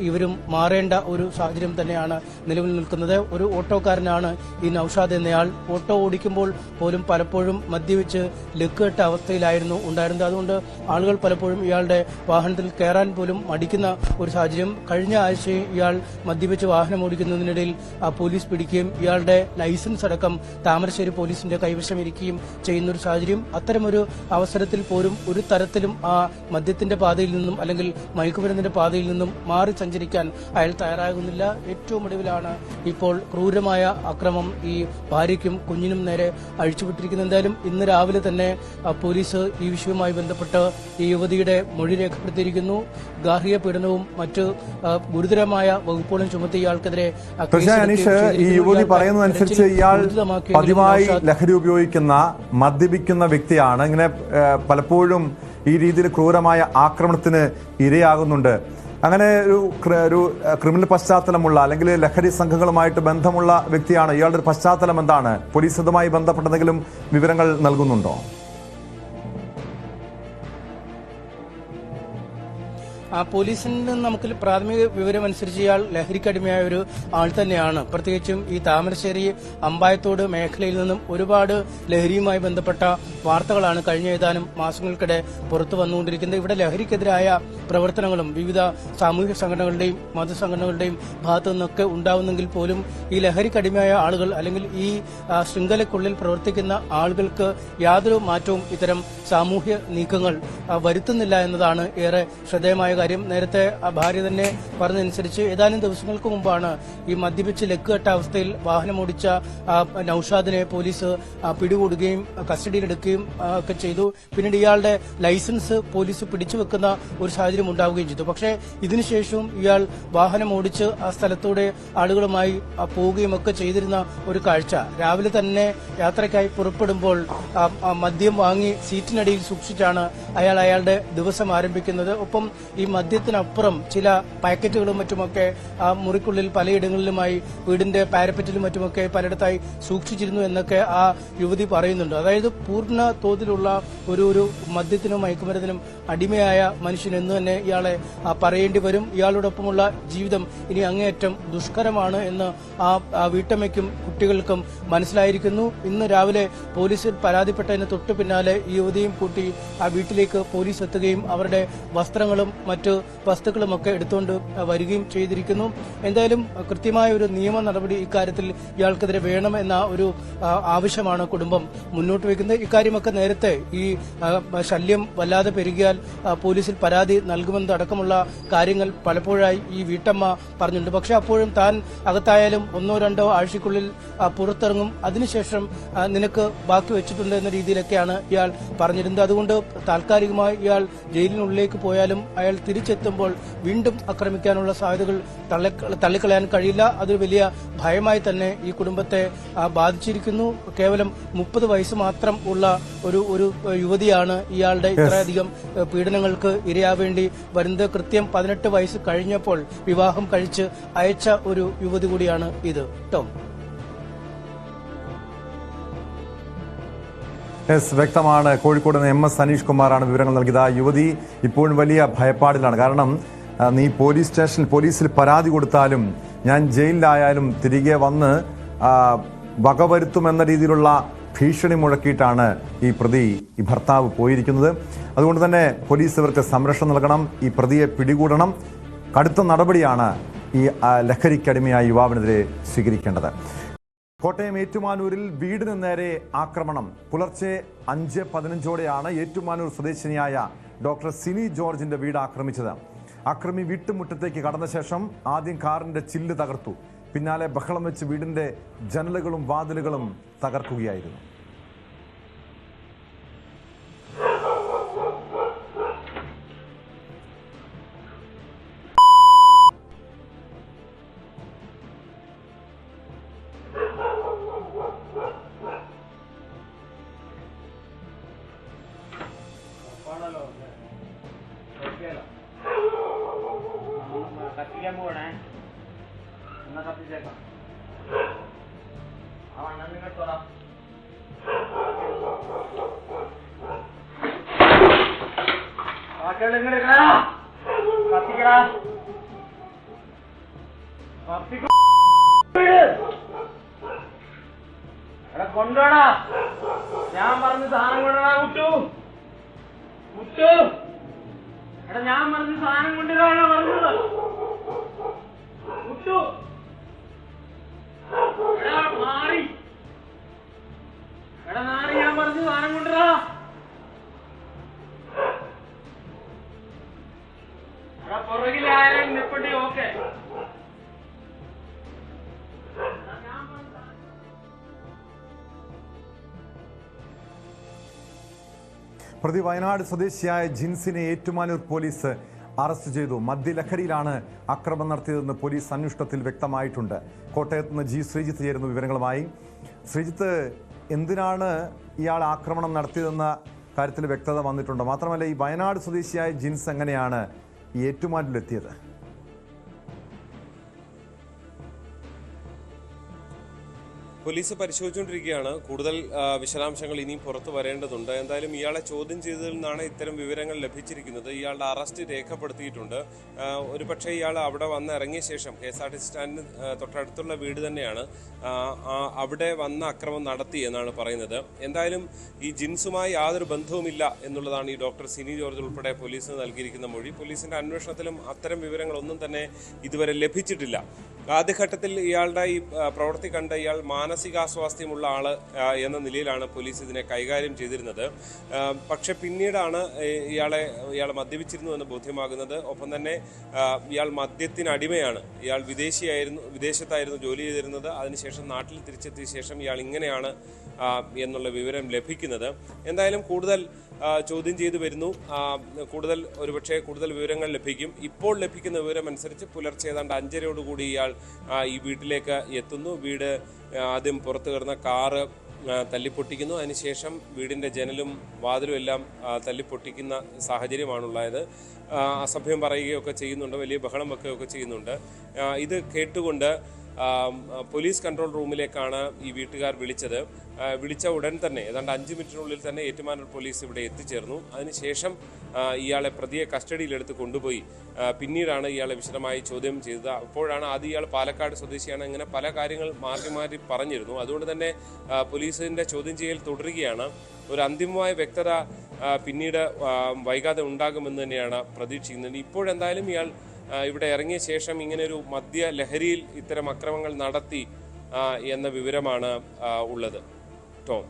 ഇവരും മാറേണ്ട ഒരു സാഹചര്യം തന്നെയാണ് നിലവിൽ നിൽക്കുന്നത്. ഒരു ഓട്ടോക്കാരനാണ് ഈ നൌഷാദ് എന്നയാൾ. ഓട്ടോ ഓടിക്കുമ്പോൾ പോലും പലപ്പോഴും മദ്യപിച്ച് ലക്കുകെട്ട അവസ്ഥയിലായിരുന്നു ഉണ്ടായിരുന്നത്. അതുകൊണ്ട് ആളുകൾ പലപ്പോഴും ഇയാളുടെ വാഹനത്തിൽ കയറാൻ പോലും മടിക്കുന്ന ഒരു സാഹചര്യം. കഴിഞ്ഞ ആഴ്ചയും ഇയാൾ മദ്യപിച്ച് വാഹനം ഓടിക്കുന്നതിനിടയിൽ പോലീസ് പിടിക്കുകയും ഇയാളുടെ ലൈസൻസ് അടക്കം താമരശ്ശേരി പോലീസിന്റെ കൈവശം ഇരിക്കുകയും ചെയ്യുന്ന ഒരു സാഹചര്യം. അത്തരമൊരു അവസരത്തിൽ പോലും ഒരു തരത്തിലും ആ മദ്യത്തിന്റെ പാതയിൽ നിന്നും അല്ലെങ്കിൽ മയക്കുമരുന്നിന്റെ പാതയിൽ നിന്നും മാറി സഞ്ചരിക്കാൻ അയാൾ തയ്യാറാകുന്നില്ല. ഏറ്റവും ഒടുവിലാണ് ഇപ്പോൾ ക്രൂരമായ അക്രമം ഈ ഭാര്യയ്ക്കും കുഞ്ഞിനും നേരെ അഴിച്ചുവിട്ടിരിക്കുന്നത്. എന്തായാലും ഇന്ന് രാവിലെ തന്നെ പോലീസ് ഈ വിഷയവുമായി ബന്ധപ്പെട്ട് ഈ യുവതിയുടെ മൊഴി രേഖപ്പെടുത്തിയിരിക്കുന്നു. ഗാർഹിക പീഡനവും മറ്റ് ഗുരുതരമായ വകുപ്പുകളും ചുമത്തി ഇയാൾക്കെതിരെ ഈ യുവതി പറയുന്നതനുസരിച്ച് ഇയാൾ പതിവായി ലഹരി ഉപയോഗിക്കുന്ന മദ്യപിക്കുന്ന വ്യക്തിയാണ്. ഇങ്ങനെ പലപ്പോഴും ഈ രീതിയിൽ ക്രൂരമായ ആക്രമണത്തിന് ഇരയാകുന്നുണ്ട്. അങ്ങനെ ഒരു ക്രിമിനൽ പശ്ചാത്തലമുള്ള അല്ലെങ്കിൽ ലഹരി സംഘങ്ങളുമായിട്ട് ബന്ധമുള്ള വ്യക്തിയാണ്. ഇയാളുടെ ഒരു പശ്ചാത്തലം എന്താണ്? പോലീസ് ഇതുമായി ബന്ധപ്പെട്ട എന്തെങ്കിലും വിവരങ്ങൾ നൽകുന്നുണ്ടോ? പോലീസിൽ നിന്ന് നമുക്ക് പ്രാഥമിക വിവരമനുസരിച്ച് ഇയാൾ ലഹരിക്കടിമയായ ഒരു ആൾ തന്നെയാണ്. പ്രത്യേകിച്ചും ഈ താമരശ്ശേരി അമ്പായത്തോട് മേഖലയിൽ നിന്നും ഒരുപാട് ലഹരിയുമായി ബന്ധപ്പെട്ട വാർത്തകളാണ് കഴിഞ്ഞ ഏതാനും മാസങ്ങൾക്കിടെ പുറത്തു വന്നുകൊണ്ടിരിക്കുന്നത്. ഇവിടെ ലഹരിക്കെതിരായ പ്രവർത്തനങ്ങളും വിവിധ സാമൂഹിക സംഘടനകളുടെയും മതസംഘടനകളുടെയും ഭാഗത്തു നിന്നൊക്കെ ഉണ്ടാവുന്നെങ്കിൽ പോലും ഈ ലഹരിക്കടിമയായ ആളുകൾ അല്ലെങ്കിൽ ഈ ശൃംഖലയ്ക്കുള്ളിൽ പ്രവർത്തിക്കുന്ന ആളുകൾക്ക് യാതൊരു മാറ്റവും ഇത്തരം സാമൂഹ്യ നീക്കങ്ങൾ വരുത്തുന്നില്ല എന്നതാണ് ഏറെ ശ്രദ്ധേയമായ കാര്യം. നേരത്തെ ഭാര്യ തന്നെ പറഞ്ഞതനുസരിച്ച് ഏതാനും ദിവസങ്ങൾക്ക് മുമ്പാണ് ഈ മദ്യപിച്ച് ലക്കുകെട്ട അവസ്ഥയിൽ വാഹനമോടിച്ച നൌഷാദിനെ പോലീസ് പിടികൂടുകയും കസ്റ്റഡിയിലെടുക്കുകയും ഒക്കെ ചെയ്തു. പിന്നീട് ഇയാളുടെ ലൈസൻസ് പോലീസ് പിടിച്ചുവെക്കുന്ന ഒരു സാഹചര്യം ഉണ്ടാവുകയും ചെയ്തു. പക്ഷേ ഇതിനുശേഷവും ഇയാൾ വാഹനം ഓടിച്ച് ആ സ്ഥലത്തൂടെ ആളുകളുമായി പോവുകയും ഒക്കെ ചെയ്തിരുന്ന ഒരു കാഴ്ച. രാവിലെ തന്നെ യാത്രയ്ക്കായി പുറപ്പെടുമ്പോൾ മദ്യം വാങ്ങി സീറ്റിനടിയിൽ സൂക്ഷിച്ചാണ് അയാളുടെ ദിവസം ആരംഭിക്കുന്നത്. ഒപ്പം ഈ മദ്യത്തിനപ്പുറം ചില പാക്കറ്റുകളും മറ്റുമൊക്കെ ആ മുറിക്കുള്ളിൽ പലയിടങ്ങളിലുമായി വീടിന്റെ പാരപ്പറ്റിലും മറ്റുമൊക്കെ പലയിടത്തായി സൂക്ഷിച്ചിരുന്നു എന്നൊക്കെ ആ യുവതി പറയുന്നുണ്ട്. അതായത് പൂർണ്ണ തോതിലുള്ള ഒരു മദ്യത്തിനും മയക്കുമരുന്നിനും അടിമയായ മനുഷ്യൻ എന്ന് തന്നെ ഇയാളെ പറയേണ്ടി വരും. ഇയാളോടൊപ്പമുള്ള ജീവിതം ഇനി അങ്ങേയറ്റം ദുഷ്കരമാണ് എന്ന് ആ വീട്ടമ്മയ്ക്കും കുട്ടികൾക്കും മനസ്സിലായിരിക്കുന്നു. ഇന്ന് രാവിലെ പോലീസിൽ പരാതിപ്പെട്ടതിന് തൊട്ടു പിന്നാലെ ഈ യുവതിയും കൂട്ടി ആ വീട്ടിലേക്ക് പോലീസ് എത്തുകയും അവരുടെ വസ്ത്രങ്ങളും മറ്റ് വസ്തുക്കളുമൊക്കെ എടുത്തുകൊണ്ട് വരികയും ചെയ്തിരിക്കുന്നു. എന്തായാലും കൃത്യമായ ഒരു നിയമ നടപടി ഇക്കാര്യത്തിൽ ഇയാൾക്കെതിരെ വേണം എന്ന ഒരു ആവശ്യമാണ് കുടുംബം മുന്നോട്ട് വയ്ക്കുന്നത്. ഇക്കാര്യമൊക്കെ നേരത്തെ ഈ ശല്യം വല്ലാതെ പെരുകിയാൽ പോലീസിൽ പരാതി നൽകുമെന്നതടക്കമുള്ള കാര്യങ്ങൾ പലപ്പോഴായി ഈ വീട്ടമ്മ പറഞ്ഞിട്ടുണ്ട്. പക്ഷെ അപ്പോഴും താൻ അകത്തായാലും 1-2 ആഴ്ചയ്ക്കുള്ളിൽ പുറത്തിറങ്ങും, അതിനുശേഷം നിനക്ക് ബാക്കി വെച്ചിട്ടുണ്ട് എന്ന രീതിയിലൊക്കെയാണ് ഇയാൾ പറഞ്ഞിരുന്നത്. അതുകൊണ്ട് താൽക്കാലികമായി ഇയാൾ ജയിലിനുള്ളിലേക്ക് പോയാലും അയാൾ തിരിച്ചെത്തുമ്പോൾ വീണ്ടും ആക്രമിക്കാനുള്ള സാധ്യതകൾ തള്ളിക്കളയാൻ കഴിയില്ല. അതൊരു വലിയ ഭയമായി തന്നെ ഈ കുടുംബത്തെ ബാധിച്ചിരിക്കുന്നു. കേവലം 30 വയസ്സ് മാത്രം ഉള്ള ഒരു യുവതിയാണ് ഇയാളുടെ ഇത്രയധികം പീഡനങ്ങൾക്ക് ഇരയാവേണ്ടി വരുന്നത്. കൃത്യം 18 വയസ്സ് കഴിഞ്ഞപ്പോൾ വിവാഹം കഴിച്ച് അയച്ച ഒരു യുവതി കൂടിയാണ് ഇത്. ടോം. വ്യക്തമാണ്. കോഴിക്കോട് നിന്ന് MS അനീഷ് കുമാറാണ് വിവരങ്ങൾ നൽകിയത്. ആ യുവതി ഇപ്പോഴും വലിയ ഭയപ്പാടിലാണ്. കാരണം നീ പോലീസിൽ പരാതി കൊടുത്താലും ഞാൻ ജയിലിലായാലും തിരികെ വന്ന് വകവരുത്തുമെന്ന രീതിയിലുള്ള ഭീഷണി മുഴക്കിയിട്ടാണ് ഈ ഭർത്താവ് പോയിരിക്കുന്നത്. അതുകൊണ്ട് തന്നെ പോലീസ് ഇവർക്ക് സംരക്ഷണം നൽകണം, ഈ പ്രതിയെ പിടികൂടണം. കടുത്ത നടപടിയാണ് ഈ ലഹരിക്കടിമയായ യുവാവിനെതിരെ സ്വീകരിക്കേണ്ടത്. കോട്ടയം ഏറ്റുമാനൂരിൽ വീടിന് നേരെ ആക്രമണം. പുലർച്ചെ 5:15 ഏറ്റുമാനൂർ സ്വദേശിനിയായ ഡോക്ടർ സിനി ജോർജിന്റെ വീട് ആക്രമിച്ചത്. ആക്രമി വീട്ടുമുറ്റത്തേക്ക് കടന്ന ശേഷം ആദ്യം കാറിന്റെ ചില്ല് തകർത്തു. പിന്നാലെ ബഹളം വെച്ച് വീടിന്റെ ജനലുകളും വാതിലുകളും തകർക്കുകയായിരുന്നു. കത്തിക്കാൻ പോകണേ, എന്നാ കത്തിച്ചേക്കാം. ആ വണ്ണം നിങ്ങൾ തൊടാം. ബാക്കിയുള്ള ഇങ്ങനെ എടുക്കണോ, കത്തിക്കടാ, കത്തിക്കോ. എടാ കൊണ്ടുപോടാ, ഞാൻ പറഞ്ഞ സാധനം കൊണ്ടുപോടാ. മുട്ടു എടാ, ഞാൻ പറഞ്ഞ സാധനം കൊണ്ടുവരാനാ പറഞ്ഞത്. മുട്ടു എടാ മാറി, എടാ നാറി, ഞാൻ പറഞ്ഞ സാധനം കൊണ്ടുവരാ. എടാ പുറകിലായാലും നിപ്പണ്ടി. ഓക്കെ, പ്രതി വയനാട് സ്വദേശിയായ ജിൻസിനെ ഏറ്റുമാനൂർ പോലീസ് അറസ്റ്റ് ചെയ്തു. മദ്യലഹരിയിലാണ് ആക്രമണം നടത്തിയതെന്ന് പോലീസ് അന്വേഷണത്തിൽ വ്യക്തമായിട്ടുണ്ട്. കോട്ടയത്ത് നിന്ന് G. ശ്രീജിത്ത് ചേരുന്നു വിവരങ്ങളുമായി. ശ്രീജിത്ത്, എന്തിനാണ് ഇയാൾ ആക്രമണം നടത്തിയതെന്ന കാര്യത്തിൽ വ്യക്തത വന്നിട്ടുണ്ട്? മാത്രമല്ല, ഈ വയനാട് സ്വദേശിയായ ജിൻസ് എങ്ങനെയാണ് ഈ ഏറ്റുമാനൂരിലെത്തിയത്? പോലീസ് പരിശോധിച്ചുകൊണ്ടിരിക്കുകയാണ്. കൂടുതൽ വിശദാംശങ്ങൾ ഇനിയും പുറത്തു വരേണ്ടതുണ്ട്. എന്തായാലും ഇയാളെ ചോദ്യം ചെയ്തതിൽ നിന്നാണ് ഇത്തരം വിവരങ്ങൾ ലഭിച്ചിരിക്കുന്നത്. ഇയാളുടെ അറസ്റ്റ് രേഖപ്പെടുത്തിയിട്ടുണ്ട്. ഒരുപക്ഷെ ഇയാൾ അവിടെ വന്ന് ഇറങ്ങിയ ശേഷം KSRTC സ്റ്റാൻഡിന് തൊട്ടടുത്തുള്ള വീട് തന്നെയാണ്, അവിടെ വന്ന് അക്രമം നടത്തി എന്നാണ് പറയുന്നത്. എന്തായാലും ഈ ജിൻസുമായി യാതൊരു ബന്ധവുമില്ല എന്നുള്ളതാണ് ഈ ഡോക്ടർ സിനി ജോർജ് ഉൾപ്പെടെ പോലീസിന് നൽകിയിരിക്കുന്ന മൊഴി. പോലീസിന്റെ അന്വേഷണത്തിലും അത്തരം വിവരങ്ങളൊന്നും തന്നെ ഇതുവരെ ലഭിച്ചിട്ടില്ല. ആദ്യഘട്ടത്തിൽ ഇയാളുടെ ഈ പ്രവൃത്തി കണ്ട ഇയാൾ മാനസികാസ്വാസ്ഥ്യമുള്ള ആള് എന്ന നിലയിലാണ് പോലീസ് ഇതിനെ കൈകാര്യം ചെയ്തിരുന്നത്. പക്ഷെ പിന്നീടാണ് ഇയാൾ മദ്യപിച്ചിരുന്നു എന്ന് ബോധ്യമാകുന്നത്. ഒപ്പം തന്നെ ഇയാൾ മദ്യത്തിന് അടിമയാണ്. ഇയാൾ വിദേശത്തായിരുന്നു ജോലി ചെയ്തിരുന്നത്. അതിനുശേഷം നാട്ടിൽ തിരിച്ചെത്തിയ ശേഷം ഇയാൾ ഇങ്ങനെയാണ് എന്നുള്ള വിവരം ലഭിക്കുന്നത്. എന്തായാലും കൂടുതൽ ചോദ്യം ചെയ്തു വരുന്നു. ഒരുപക്ഷെ കൂടുതൽ വിവരങ്ങൾ ലഭിക്കും. ഇപ്പോൾ ലഭിക്കുന്ന വിവരം അനുസരിച്ച് പുലർച്ചെ ഏതാണ്ട് 5:30 ഇയാൾ ഈ വീട്ടിലേക്ക് എത്തുന്നു. വീട് ആദ്യം പുറത്തു കിടന്ന കാറ് തല്ലിപ്പൊട്ടിക്കുന്നു. അതിനുശേഷം വീടിന്റെ ജനലും വാതിലും എല്ലാം തല്ലിപ്പൊട്ടിക്കുന്ന സാഹചര്യമാണുണ്ടായത്. അസഭ്യം പറയുകയൊക്കെ ചെയ്യുന്നുണ്ട്, വലിയ ബഹളം വെക്കുകയൊക്കെ ചെയ്യുന്നുണ്ട്. ഇത് കേട്ടുകൊണ്ട് പോലീസ് കൺട്രോൾ റൂമിലേക്കാണ് ഈ വീട്ടുകാർ വിളിച്ചത്. വിളിച്ച ഉടൻ തന്നെ ഏതാണ്ട് 5 മിനിറ്റിനുള്ളിൽ തന്നെ ഏറ്റുമാനൂർ പോലീസ് ഇവിടെ എത്തിച്ചേർന്നു. അതിനുശേഷം ഇയാളെ പ്രതിയെ കസ്റ്റഡിയിലെടുത്ത് കൊണ്ടുപോയി പിന്നീടാണ് ഇയാളെ വിശദമായി ചോദ്യം ചെയ്തത്. അപ്പോഴാണ് ആദ്യം ഇയാൾ പാലക്കാട് സ്വദേശിയാണ്, ഇങ്ങനെ പല കാര്യങ്ങൾ മാറി പറഞ്ഞിരുന്നു. അതുകൊണ്ട് തന്നെ പോലീസിന്റെ ചോദ്യം ചെയ്യൽ തുടരുകയാണ്. ഒരു അന്തിമമായ വ്യക്തത പിന്നീട് വൈകാതെ ഉണ്ടാകുമെന്ന് തന്നെയാണ് പ്രതീക്ഷിക്കുന്നത്. ഇപ്പോഴെന്തായാലും ഇയാൾ ഇവിടെ ഇറങ്ങിയ ശേഷം ഇങ്ങനെയൊരു മദ്യ ലഹരിയിൽ ഇത്തരം അക്രമങ്ങൾ നടത്തി എന്ന വിവരമാണ് ഉള്ളത്. ടോം.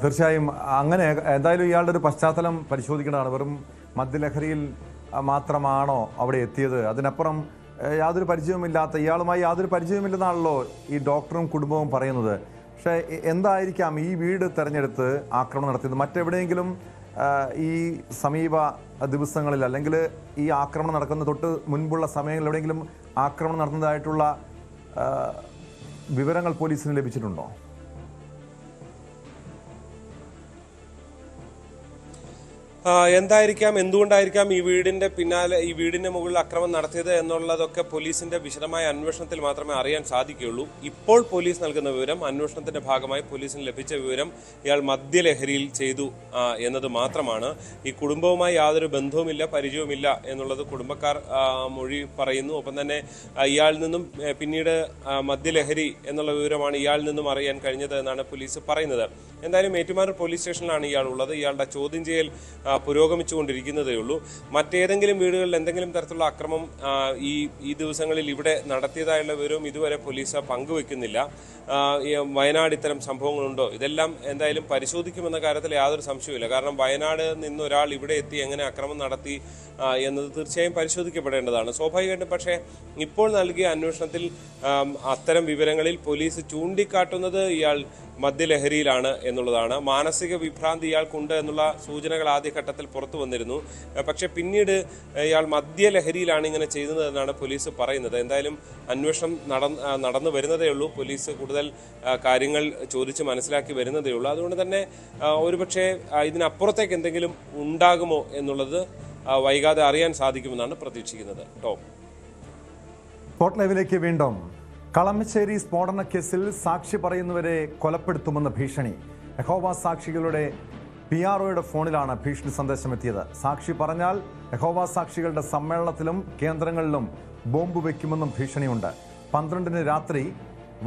തീർച്ചയായും അങ്ങനെ എന്തായാലും ഇയാളുടെ ഒരു പശ്ചാത്തലം പരിശോധിക്കേണ്ടതാണ്. വെറും മദ്യലഹരിയിൽ മാത്രമാണോ അവിടെ എത്തിയത്? അതിനപ്പുറം ഇയാളുമായി യാതൊരു പരിചയവുമില്ലെന്നാണല്ലോ ഈ ഡോക്ടറും കുടുംബവും പറയുന്നത്. പക്ഷേ എന്തായിരിക്കാം ഈ വീട് തെരഞ്ഞെടുത്ത് ആക്രമണം നടത്തിയത്? മറ്റെവിടെയെങ്കിലും ഈ സമീപ ദിവസങ്ങളിൽ അല്ലെങ്കിൽ ഈ ആക്രമണം നടക്കുന്ന തൊട്ട് മുൻപുള്ള സമയങ്ങളിൽ എവിടെയെങ്കിലും ആക്രമണം നടന്നതായിട്ടുള്ള വിവരങ്ങൾ പോലീസിന് ലഭിച്ചിട്ടുണ്ടോ? എന്തായിരിക്കാം, എന്തുകൊണ്ടായിരിക്കാം ഈ വീടിന്റെ മുകളിൽ ആക്രമണം നടത്തിയത് എന്നുള്ളതൊക്കെ പോലീസിന്റെ വിശദമായ അന്വേഷണത്തിൽ മാത്രമേ അറിയാൻ സാധിക്കുകയുള്ളൂ. ഇപ്പോൾ പോലീസ് നൽകുന്ന വിവരം, അന്വേഷണത്തിന്റെ ഭാഗമായി പോലീസിന് ലഭിച്ച വിവരം, ഇയാൾ മദ്യലഹരിയിൽ ചെയ്തു എന്നത് മാത്രമാണ്. ഈ കുടുംബവുമായി യാതൊരു ബന്ധവുമില്ല, പരിചയവുമില്ല എന്നുള്ളത് കുടുംബക്കാർ മൊഴി പറയുന്നു. ഒപ്പം തന്നെ ഇയാളിൽ നിന്നും പിന്നീട് മദ്യലഹരി എന്നുള്ള വിവരമാണ് ഇയാളിൽ നിന്നും അറിയാൻ കഴിഞ്ഞത് എന്നാണ് പോലീസ് പറയുന്നത്. എന്തായാലും ഏറ്റുമാനൂർ പോലീസ് സ്റ്റേഷനിലാണ് ഇയാൾ ഉള്ളത്. ഇയാളുടെ ചോദ്യം ചെയ്യൽ പുരോഗമിച്ചുകൊണ്ടിരിക്കുന്നതേ ഉള്ളൂ. മറ്റേതെങ്കിലും വീടുകളിൽ എന്തെങ്കിലും തരത്തിലുള്ള അക്രമം ഈ ദിവസങ്ങളിൽ ഇവിടെ നടത്തിയതായുള്ള വിവരവും ഇതുവരെ പോലീസ് പങ്കുവെക്കുന്നില്ല. വയനാട് ഇത്തരം സംഭവങ്ങളുണ്ടോ, ഇതെല്ലാം എന്തായാലും പരിശോധിക്കുമെന്ന കാര്യത്തിൽ യാതൊരു സംശയവുമില്ല. കാരണം വയനാട് നിന്നൊരാൾ ഇവിടെ എത്തി എങ്ങനെ അക്രമം നടത്തി എന്നത് തീർച്ചയായും പരിശോധിക്കപ്പെടേണ്ടതാണ്, സ്വാഭാവികമായിട്ടും. പക്ഷേ ഇപ്പോൾ നൽകിയ അന്വേഷണത്തിൽ അത്തരം വിവരങ്ങളിൽ പോലീസ് ചൂണ്ടിക്കാട്ടുന്നത് ഇയാൾ മദ്യലഹരിയിലാണ് എന്നുള്ളതാണ്. മാനസിക വിഭ്രാന്തി ഇയാൾക്കുണ്ട് എന്നുള്ള സൂചനകൾ ആദ്യഘട്ടത്തിൽ പുറത്തു വന്നിരുന്നു. പക്ഷേ പിന്നീട് ഇയാൾ മദ്യലഹരിയിലാണ് ഇങ്ങനെ ചെയ്യുന്നത് എന്നാണ് പോലീസ് പറയുന്നത്. എന്തായാലും അന്വേഷണം നടന്നു വരുന്നതേ ഉള്ളൂ. പോലീസ് കൂടുതൽ കാര്യങ്ങൾ ചോദിച്ച് മനസ്സിലാക്കി വരുന്നതേ ഉള്ളൂ. അതുകൊണ്ട് തന്നെ ഒരുപക്ഷെ ഇതിനപ്പുറത്തേക്ക് എന്തെങ്കിലും ഉണ്ടാകുമോ എന്നുള്ളത് വൈകാതെ അറിയാൻ സാധിക്കുമെന്നാണ് പ്രതീക്ഷിക്കുന്നത്. ടോം, സ്പോട്ട് ലൈവിലേക്ക് വീണ്ടും. കളമശ്ശേരി സ്ഫോടന കേസിൽ സാക്ഷി പറയുന്നവരെ കൊലപ്പെടുത്തുമെന്ന് ഭീഷണി. യഹോവ സാക്ഷികളുടെ PROയുടെ ഫോണിലാണ് ഭീഷണി സന്ദേശം എത്തിയത്. സാക്ഷി പറഞ്ഞാൽ യഹോവ സാക്ഷികളുടെ സമ്മേളനത്തിലും കേന്ദ്രങ്ങളിലും ബോംബ് വയ്ക്കുമെന്നും ഭീഷണിയുണ്ട്. 12-ന് രാത്രി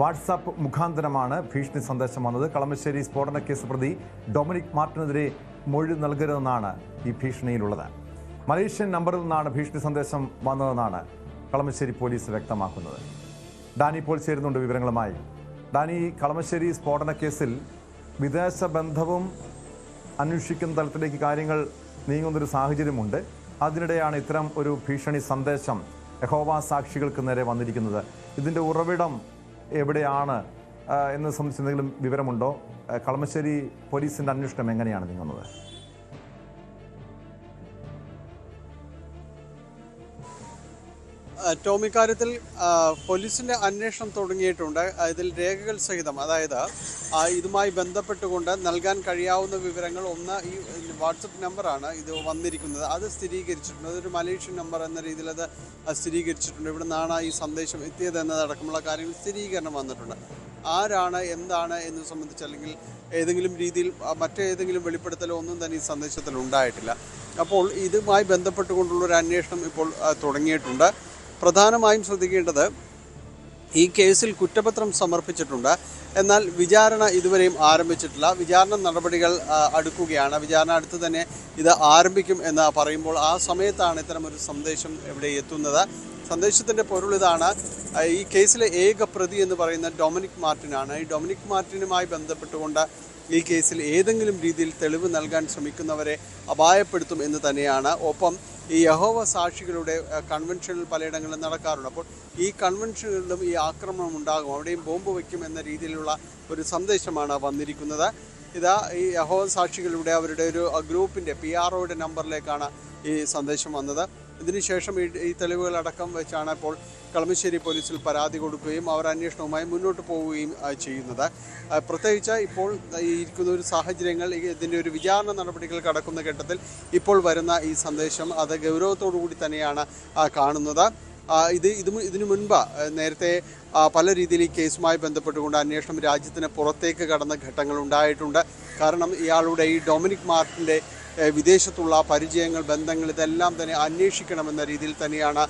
വാട്സാപ്പ് മുഖാന്തരമാണ് ഭീഷണി സന്ദേശം വന്നത്. കളമശ്ശേരി സ്ഫോടന കേസ് പ്രതി ഡൊമിനിക് മാർട്ടിനെതിരെ മൊഴി നൽകരുതെന്നാണ് ഈ ഭീഷണിയിലുള്ളത്. മലേഷ്യൻ നമ്പറിൽ നിന്നാണ് ഭീഷണി സന്ദേശം വന്നതെന്നാണ് കളമശ്ശേരി പോലീസ് വ്യക്തമാക്കുന്നത്. ഡാനി ഇപ്പോൾ ചേരുന്നുണ്ട് വിവരങ്ങളുമായി. ഡാനി, കളമശ്ശേരി സ്ഫോടന കേസിൽ വിദേശ ബന്ധവും അന്വേഷിക്കുന്ന തലത്തിലേക്ക് കാര്യങ്ങൾ നീങ്ങുന്നൊരു സാഹചര്യമുണ്ട്. അതിനിടെയാണ് ഇത്തരം ഒരു ഭീഷണി സന്ദേശം യഹോവ സാക്ഷികൾക്ക് നേരെ വന്നിരിക്കുന്നത്. ഇതിൻ്റെ ഉറവിടം എവിടെയാണ് എന്ന് സംബന്ധിച്ച് എന്തെങ്കിലും വിവരമുണ്ടോ? കളമശ്ശേരി പോലീസിൻ്റെ അന്വേഷണം എങ്ങനെയാണ് നീങ്ങുന്നത്? ടോം, ഇക്കാര്യത്തിൽ പോലീസിന്റെ അന്വേഷണം തുടങ്ങിയിട്ടുണ്ട്. ഇതിൽ രേഖകൾ സഹിതം, അതായത് ഇതുമായി ബന്ധപ്പെട്ടുകൊണ്ട് നൽകാൻ കഴിയാവുന്ന വിവരങ്ങൾ, ഒന്ന് ഈ വാട്സപ്പ് നമ്പറാണ് ഇത് വന്നിരിക്കുന്നത്, അത് സ്ഥിരീകരിച്ചിട്ടുണ്ട്. അതൊരു മലേഷ്യൻ നമ്പർ എന്ന രീതിയിൽ അത് സ്ഥിരീകരിച്ചിട്ടുണ്ട്. ഇവിടെ നിന്നാണ് ഈ സന്ദേശം എത്തിയത് എന്നതടക്കമുള്ള കാര്യങ്ങൾ സ്ഥിരീകരണം വന്നിട്ടുണ്ട്. ആരാണ്, എന്താണ് എന്ന് സംബന്ധിച്ച് അല്ലെങ്കിൽ ഏതെങ്കിലും രീതിയിൽ മറ്റേതെങ്കിലും വെളിപ്പെടുത്തലോ ഒന്നും തന്നെ ഈ സന്ദേശത്തിൽ ഉണ്ടായിട്ടില്ല. അപ്പോൾ ഇതുമായി ബന്ധപ്പെട്ടുകൊണ്ടുള്ളൊരു അന്വേഷണം ഇപ്പോൾ തുടങ്ങിയിട്ടുണ്ട്. പ്രധാനമായും ശ്രദ്ധിക്കേണ്ടത്, ഈ കേസിൽ കുറ്റപത്രം സമർപ്പിച്ചിട്ടുണ്ട്. എന്നാൽ വിചാരണ ഇതുവരെയും ആരംഭിച്ചിട്ടില്ല. വിചാരണ നടപടികൾ അടുക്കുകയാണ്. വിചാരണ അടുത്ത് തന്നെ ഇത് ആരംഭിക്കും എന്ന് പറയുമ്പോൾ ആ സമയത്താണ് ഇത്തരമൊരു സന്ദേശം ഇവിടെ എത്തുന്നത്. സന്ദേശത്തിൻ്റെ പൊരുൾ ഇതാണ്: ഈ കേസിലെ ഏക പ്രതി എന്ന് പറയുന്ന ഡൊമിനിക് മാർട്ടിനാണ്. ഈ ഡൊമിനിക് മാർട്ടിനുമായി ബന്ധപ്പെട്ടുകൊണ്ട് ഈ കേസിൽ ഏതെങ്കിലും രീതിയിൽ തെളിവ് നൽകാൻ ശ്രമിക്കുന്നവരെ അപായപ്പെടുത്തും എന്ന് തന്നെയാണ്. ഒപ്പം ഈ യഹോവ സാക്ഷികളുടെ കൺവെൻഷനിൽ പലയിടങ്ങളിലും നടക്കാറുണ്ട്. അപ്പോൾ ഈ കൺവെൻഷനുകളിലും ഈ ആക്രമണം ഉണ്ടാകും, അവിടെയും ബോംബ് വയ്ക്കും എന്ന രീതിയിലുള്ള ഒരു സന്ദേശമാണ് വന്നിരിക്കുന്നത്. ഇതാ ഈ യഹോവ സാക്ഷികളുടെ അവരുടെ ഒരു ഗ്രൂപ്പിൻ്റെ PROയുടെ നമ്പറിലേക്കാണ് ഈ സന്ദേശം വന്നത്. ഇതിനുശേഷം ഈ തെളിവുകളടക്കം വെച്ചാണ് ഇപ്പോൾ കളമശ്ശേരി പോലീസിൽ പരാതി കൊടുക്കുകയും അവർ അന്വേഷണവുമായി മുന്നോട്ട് പോവുകയും ചെയ്യുന്നത്. പ്രത്യേകിച്ച് ഇപ്പോൾ ഇരിക്കുന്ന ഒരു സാഹചര്യങ്ങൾ, ഇതിൻ്റെ ഒരു വിചാരണ നടപടികൾ കടക്കുന്ന ഘട്ടത്തിൽ ഇപ്പോൾ വരുന്ന ഈ സന്ദേശം അത് ഗൗരവത്തോടു കൂടി തന്നെയാണ് കാണുന്നത്. ഇതിനു മുൻപ് നേരത്തെ പല രീതിയിൽ ഈ കേസുമായി ബന്ധപ്പെട്ടുകൊണ്ട് അന്വേഷണം രാജ്യത്തിന് പുറത്തേക്ക് കടന്ന ഘട്ടങ്ങൾ ഉണ്ടായിട്ടുണ്ട്. കാരണം ഇയാളുടെ ഈ ഡൊമിനിക് മാർട്ടിൻ്റെ വിദേശത്തുള്ള പരിചയങ്ങൾ, ബന്ധങ്ങൾ, ഇതെല്ലാം തന്നെ അന്വേഷിക്കണമെന്ന രീതിയിൽ തന്നെയാണ്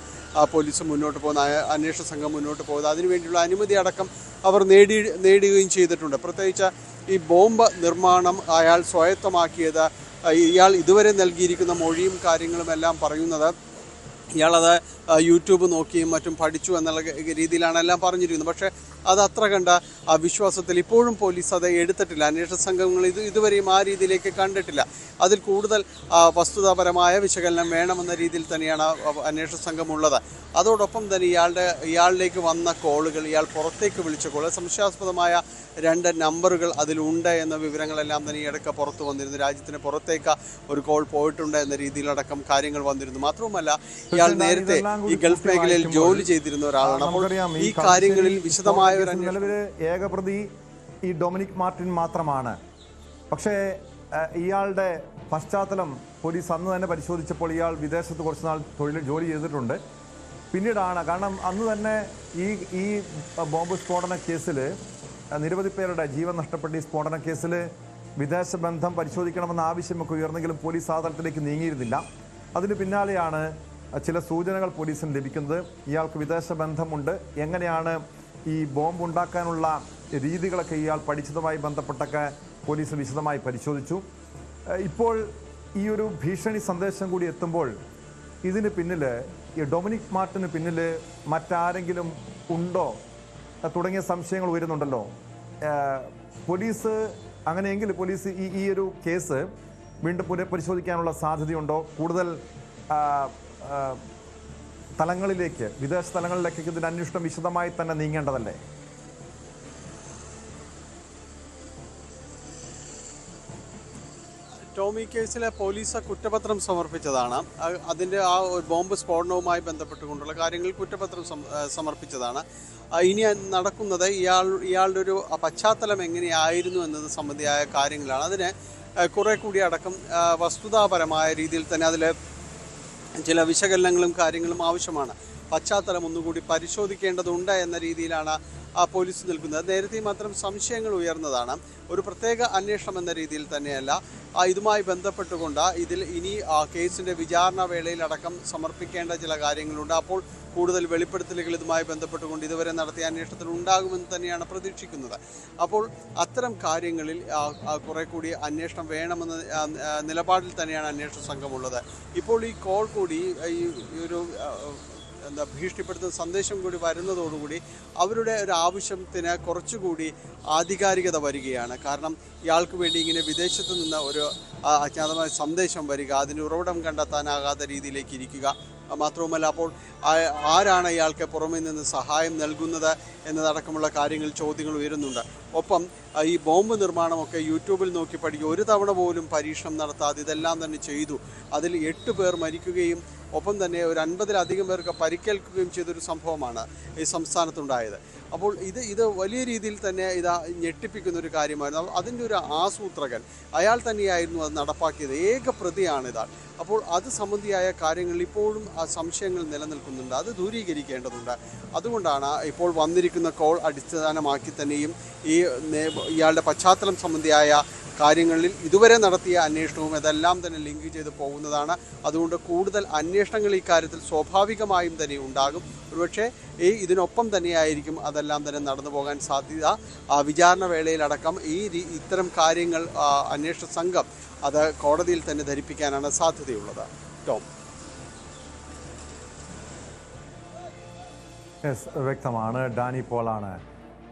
പോലീസ് മുന്നോട്ട് പോകുന്നത്, അന്വേഷണ സംഘം മുന്നോട്ട് പോകുന്നത്. അതിനുവേണ്ടിയുള്ള അനുമതി അടക്കം അവർ നേടുകയും ചെയ്തിട്ടുണ്ട്. പ്രത്യേകിച്ച് ഈ ബോംബ് നിർമ്മാണം അയാൾ സ്വായത്തമാക്കിയത്, ഇയാൾ ഇതുവരെ നൽകിയിരിക്കുന്ന മൊഴിയും കാര്യങ്ങളും എല്ലാം പറയുന്നത് ഇയാളത് യൂട്യൂബ് നോക്കിയും മറ്റും പഠിച്ചു എന്നുള്ള രീതിയിലാണ് എല്ലാം പറഞ്ഞിരിക്കുന്നത്. പക്ഷേ അത് അത്ര കണ്ട വിശ്വാസത്തിൽ ഇപ്പോഴും പോലീസ് അത് എടുത്തിട്ടില്ല. അന്വേഷണ സംഘങ്ങൾ ഇതുവരെയും ആ രീതിയിലേക്ക് കണ്ടിട്ടില്ല. അതിൽ കൂടുതൽ വസ്തുതാപരമായ വിശകലനം വേണമെന്ന രീതിയിൽ തന്നെയാണ് അന്വേഷണ സംഘമുള്ളത്. അതോടൊപ്പം തന്നെ ഇയാളിലേക്ക് വന്ന കോളുകൾ, ഇയാൾ പുറത്തേക്ക് വിളിച്ച കോൾ, സംശയാസ്പദമായ 2 നമ്പറുകൾ അതിലുണ്ട് എന്ന വിവരങ്ങളെല്ലാം തന്നെ ഈ ഇടയ്ക്ക് പുറത്തു വന്നിരുന്നു. രാജ്യത്തിന് പുറത്തേക്ക് ഒരു കോൾ പോയിട്ടുണ്ട് എന്ന രീതിയിലടക്കം കാര്യങ്ങൾ വന്നിരുന്നു. മാത്രവുമല്ല, ഇയാൾ നേരത്തെ ഈ ഗൾഫ് മേഖലയിൽ ജോലി ചെയ്തിരുന്ന ഒരാളാണ്. അപ്പോൾ ഈ കാര്യങ്ങളിൽ വിശദമായ ഒരു അന്വേഷണം. ഏകപ്രതി ഈ ഡൊമിനിക് മാർട്ടിൻ മാത്രമാണ്. പക്ഷേ ഇയാളുടെ പശ്ചാത്തലം പോലീസ് അന്ന് തന്നെ പരിശോധിച്ചപ്പോൾ ഇയാൾ വിദേശത്ത് കുറച്ചുനാൾ ജോലി ചെയ്തിട്ടുണ്ട്. പിന്നീടാണ്, കാരണം അന്ന് തന്നെ ഈ ബോംബ് സ്ഫോടന കേസിൽ നിരവധി പേരുടെ ജീവൻ നഷ്ടപ്പെട്ട ഈ സ്ഫോടന കേസിൽ വിദേശ ബന്ധം പരിശോധിക്കണമെന്ന ആവശ്യമൊക്കെ ഉയർന്നെങ്കിലും പോലീസ് ആ തലത്തിലേക്ക് നീങ്ങിയിരുന്നില്ല. അതിന് പിന്നാലെയാണ് ചില സൂചനകൾ പോലീസിന് ലഭിക്കുന്നത്. ഇയാൾക്ക് വിദേശ ബന്ധമുണ്ട്, എങ്ങനെയാണ് ഈ ബോംബ് ഉണ്ടാക്കാനുള്ള രീതികളൊക്കെ ഇയാൾ പഠിച്ചതുമായി ബന്ധപ്പെട്ടൊക്കെ പോലീസ് വിശദമായി പരിശോധിച്ചു. ഇപ്പോൾ ഈ ഒരു ഭീഷണി സന്ദേശം കൂടി എത്തുമ്പോൾ ഇതിന് പിന്നിൽ, ഈ ഡൊമിനിക് മാർട്ടിന് പിന്നിൽ മറ്റാരെങ്കിലും ഉണ്ടോ തുടങ്ങിയ സംശയങ്ങൾ ഉയരുന്നുണ്ടല്ലോ. പോലീസ് അങ്ങനെയെങ്കിൽ പോലീസ് ഈ ഒരു കേസ് വീണ്ടും പുനഃപരിശോധിക്കാനുള്ള സാധ്യതയുണ്ടോ? കൂടുതൽ തലങ്ങളിലേക്ക്, വിദേശ തലങ്ങളിലേക്കൊക്കെ ഇതിൻ്റെ അന്വേഷണം വിശദമായി തന്നെ നീങ്ങേണ്ടതല്ലേ? ടോമി കേസിലെ പോലീസ് കുറ്റപത്രം സമർപ്പിച്ചതാണ്. അതിൻ്റെ ആ ബോംബ് സ്ഫോടനവുമായി ബന്ധപ്പെട്ടുകൊണ്ടുള്ള കാര്യങ്ങളിൽ കുറ്റപത്രം സമർപ്പിച്ചതാണ്. ഇനി നടക്കുന്നത് ഇയാളുടെ ഒരു പശ്ചാത്തലം എങ്ങനെയായിരുന്നു എന്നത് സംബന്ധിയായ കാര്യങ്ങളാണ്. അതിന് കുറെ കൂടി അടക്കം വസ്തുതാപരമായ രീതിയിൽ തന്നെ അതിൽ ചില വിശകലനങ്ങളും കാര്യങ്ങളും ആവശ്യമാണ്. പശ്ചാത്തലം ഒന്നുകൂടി പരിശോധിക്കേണ്ടതുണ്ട് എന്ന രീതിയിലാണ് പോലീസ് നിൽക്കുന്നത്. നേരത്തെ മാത്രം സംശയങ്ങൾ ഉയർന്നതാണ്. ഒരു പ്രത്യേക അന്വേഷണം എന്ന രീതിയിൽ തന്നെയല്ല, ഇതുമായി ബന്ധപ്പെട്ടുകൊണ്ട് ഇതിൽ ഇനി കേസിൻ്റെ വിചാരണ വേളയിലടക്കം സമർപ്പിക്കേണ്ട ചില കാര്യങ്ങളുണ്ട്. അപ്പോൾ കൂടുതൽ വെളിപ്പെടുത്തലുകൾ ഇതുമായി ബന്ധപ്പെട്ടുകൊണ്ട് ഇതുവരെ നടത്തിയ അന്വേഷണത്തിൽ ഉണ്ടാകുമെന്ന് തന്നെയാണ് പ്രതീക്ഷിക്കുന്നത്. അപ്പോൾ അത്തരം കാര്യങ്ങളിൽ കുറെ കൂടി അന്വേഷണം വേണമെന്ന നിലപാടിൽ തന്നെയാണ് അന്വേഷണ സംഘമുള്ളത്. ഇപ്പോൾ ഈ കോൾ കൂടി, ഈ ഒരു ഭീഷണിപ്പെടുത്തുന്ന സന്ദേശം കൂടി വരുന്നതോടുകൂടി അവരുടെ ഒരു ആവശ്യത്തിന് കുറച്ചുകൂടി ആധികാരികത വരികയാണ്. കാരണം ഇയാൾക്ക് വേണ്ടി ഇങ്ങനെ വിദേശത്ത് നിന്ന് ഒരു അജ്ഞാതമായ സന്ദേശം വരിക, അതിന് ഉറവിടം കണ്ടെത്താനാകാത്ത രീതിയിലേക്ക് ഇരിക്കുക. മാത്രവുമല്ല, അപ്പോൾ ആരാണ് ഇയാൾക്ക് പുറമേ നിന്ന് സഹായം നൽകുന്നത് എന്നതടക്കമുള്ള കാര്യങ്ങൾ, ചോദ്യങ്ങൾ ഉയരുന്നുണ്ട്. ഒപ്പം ഈ ബോംബ് നിർമ്മാണമൊക്കെ യൂട്യൂബിൽ നോക്കി പഠിക്കുക, ഒരു തവണ പോലും പരീക്ഷണം നടത്താതെ ഇതെല്ലാം തന്നെ ചെയ്തു. അതിൽ 8 പേർ മരിക്കുകയും ഒപ്പം തന്നെ ഒരു 50-ലധികം പേർക്ക് പരിക്കേൽക്കുകയും ചെയ്തൊരു സംഭവമാണ് ഈ സംസ്ഥാനത്തുണ്ടായത്. അപ്പോൾ ഇത് വലിയ രീതിയിൽ തന്നെ ഞെട്ടിപ്പിക്കുന്ന ഒരു കാര്യമായിരുന്നു. അതിൻ്റെ ഒരു ആസൂത്രകൻ അയാൾ തന്നെയായിരുന്നു അത് നടപ്പാക്കിയത്. ഏക പ്രതിയാണിതാൾ. അപ്പോൾ അത് സംബന്ധിയായ കാര്യങ്ങൾ ഇപ്പോഴും സംശയങ്ങൾ നിലനിൽക്കുന്നുണ്ട്. അത് ദൂരീകരിക്കേണ്ടതുണ്ട്. അതുകൊണ്ടാണ് ഇപ്പോൾ വന്നിരിക്കുന്ന കോൾ അടിസ്ഥാനമാക്കി തന്നെയും ഇയാളുടെ പശ്ചാത്തലം സംബന്ധിയായ കാര്യങ്ങളിൽ ഇതുവരെ നടത്തിയ അന്വേഷണവും ഇതെല്ലാം തന്നെ ലിങ്ക് ചെയ്ത് പോകുന്നതാണ്. അതുകൊണ്ട് കൂടുതൽ അന്വേഷണങ്ങൾ ഇക്കാര്യത്തിൽ സ്വാഭാവികമായും തന്നെ ഉണ്ടാകും. ഒരുപക്ഷെ ഇതിനൊപ്പം തന്നെയായിരിക്കും അതെല്ലാം തന്നെ നടന്നു പോകാൻ സാധ്യത. വിചാരണ വേളയിലടക്കം ഇത്തരം കാര്യങ്ങൾ അന്വേഷണ സംഘം അത് കോടതിയിൽ തന്നെ ധരിപ്പിക്കാനാണ് സാധ്യതയുള്ളത്. ടോം. വ്യക്തമാണ്. ഡാനി പോളാണ്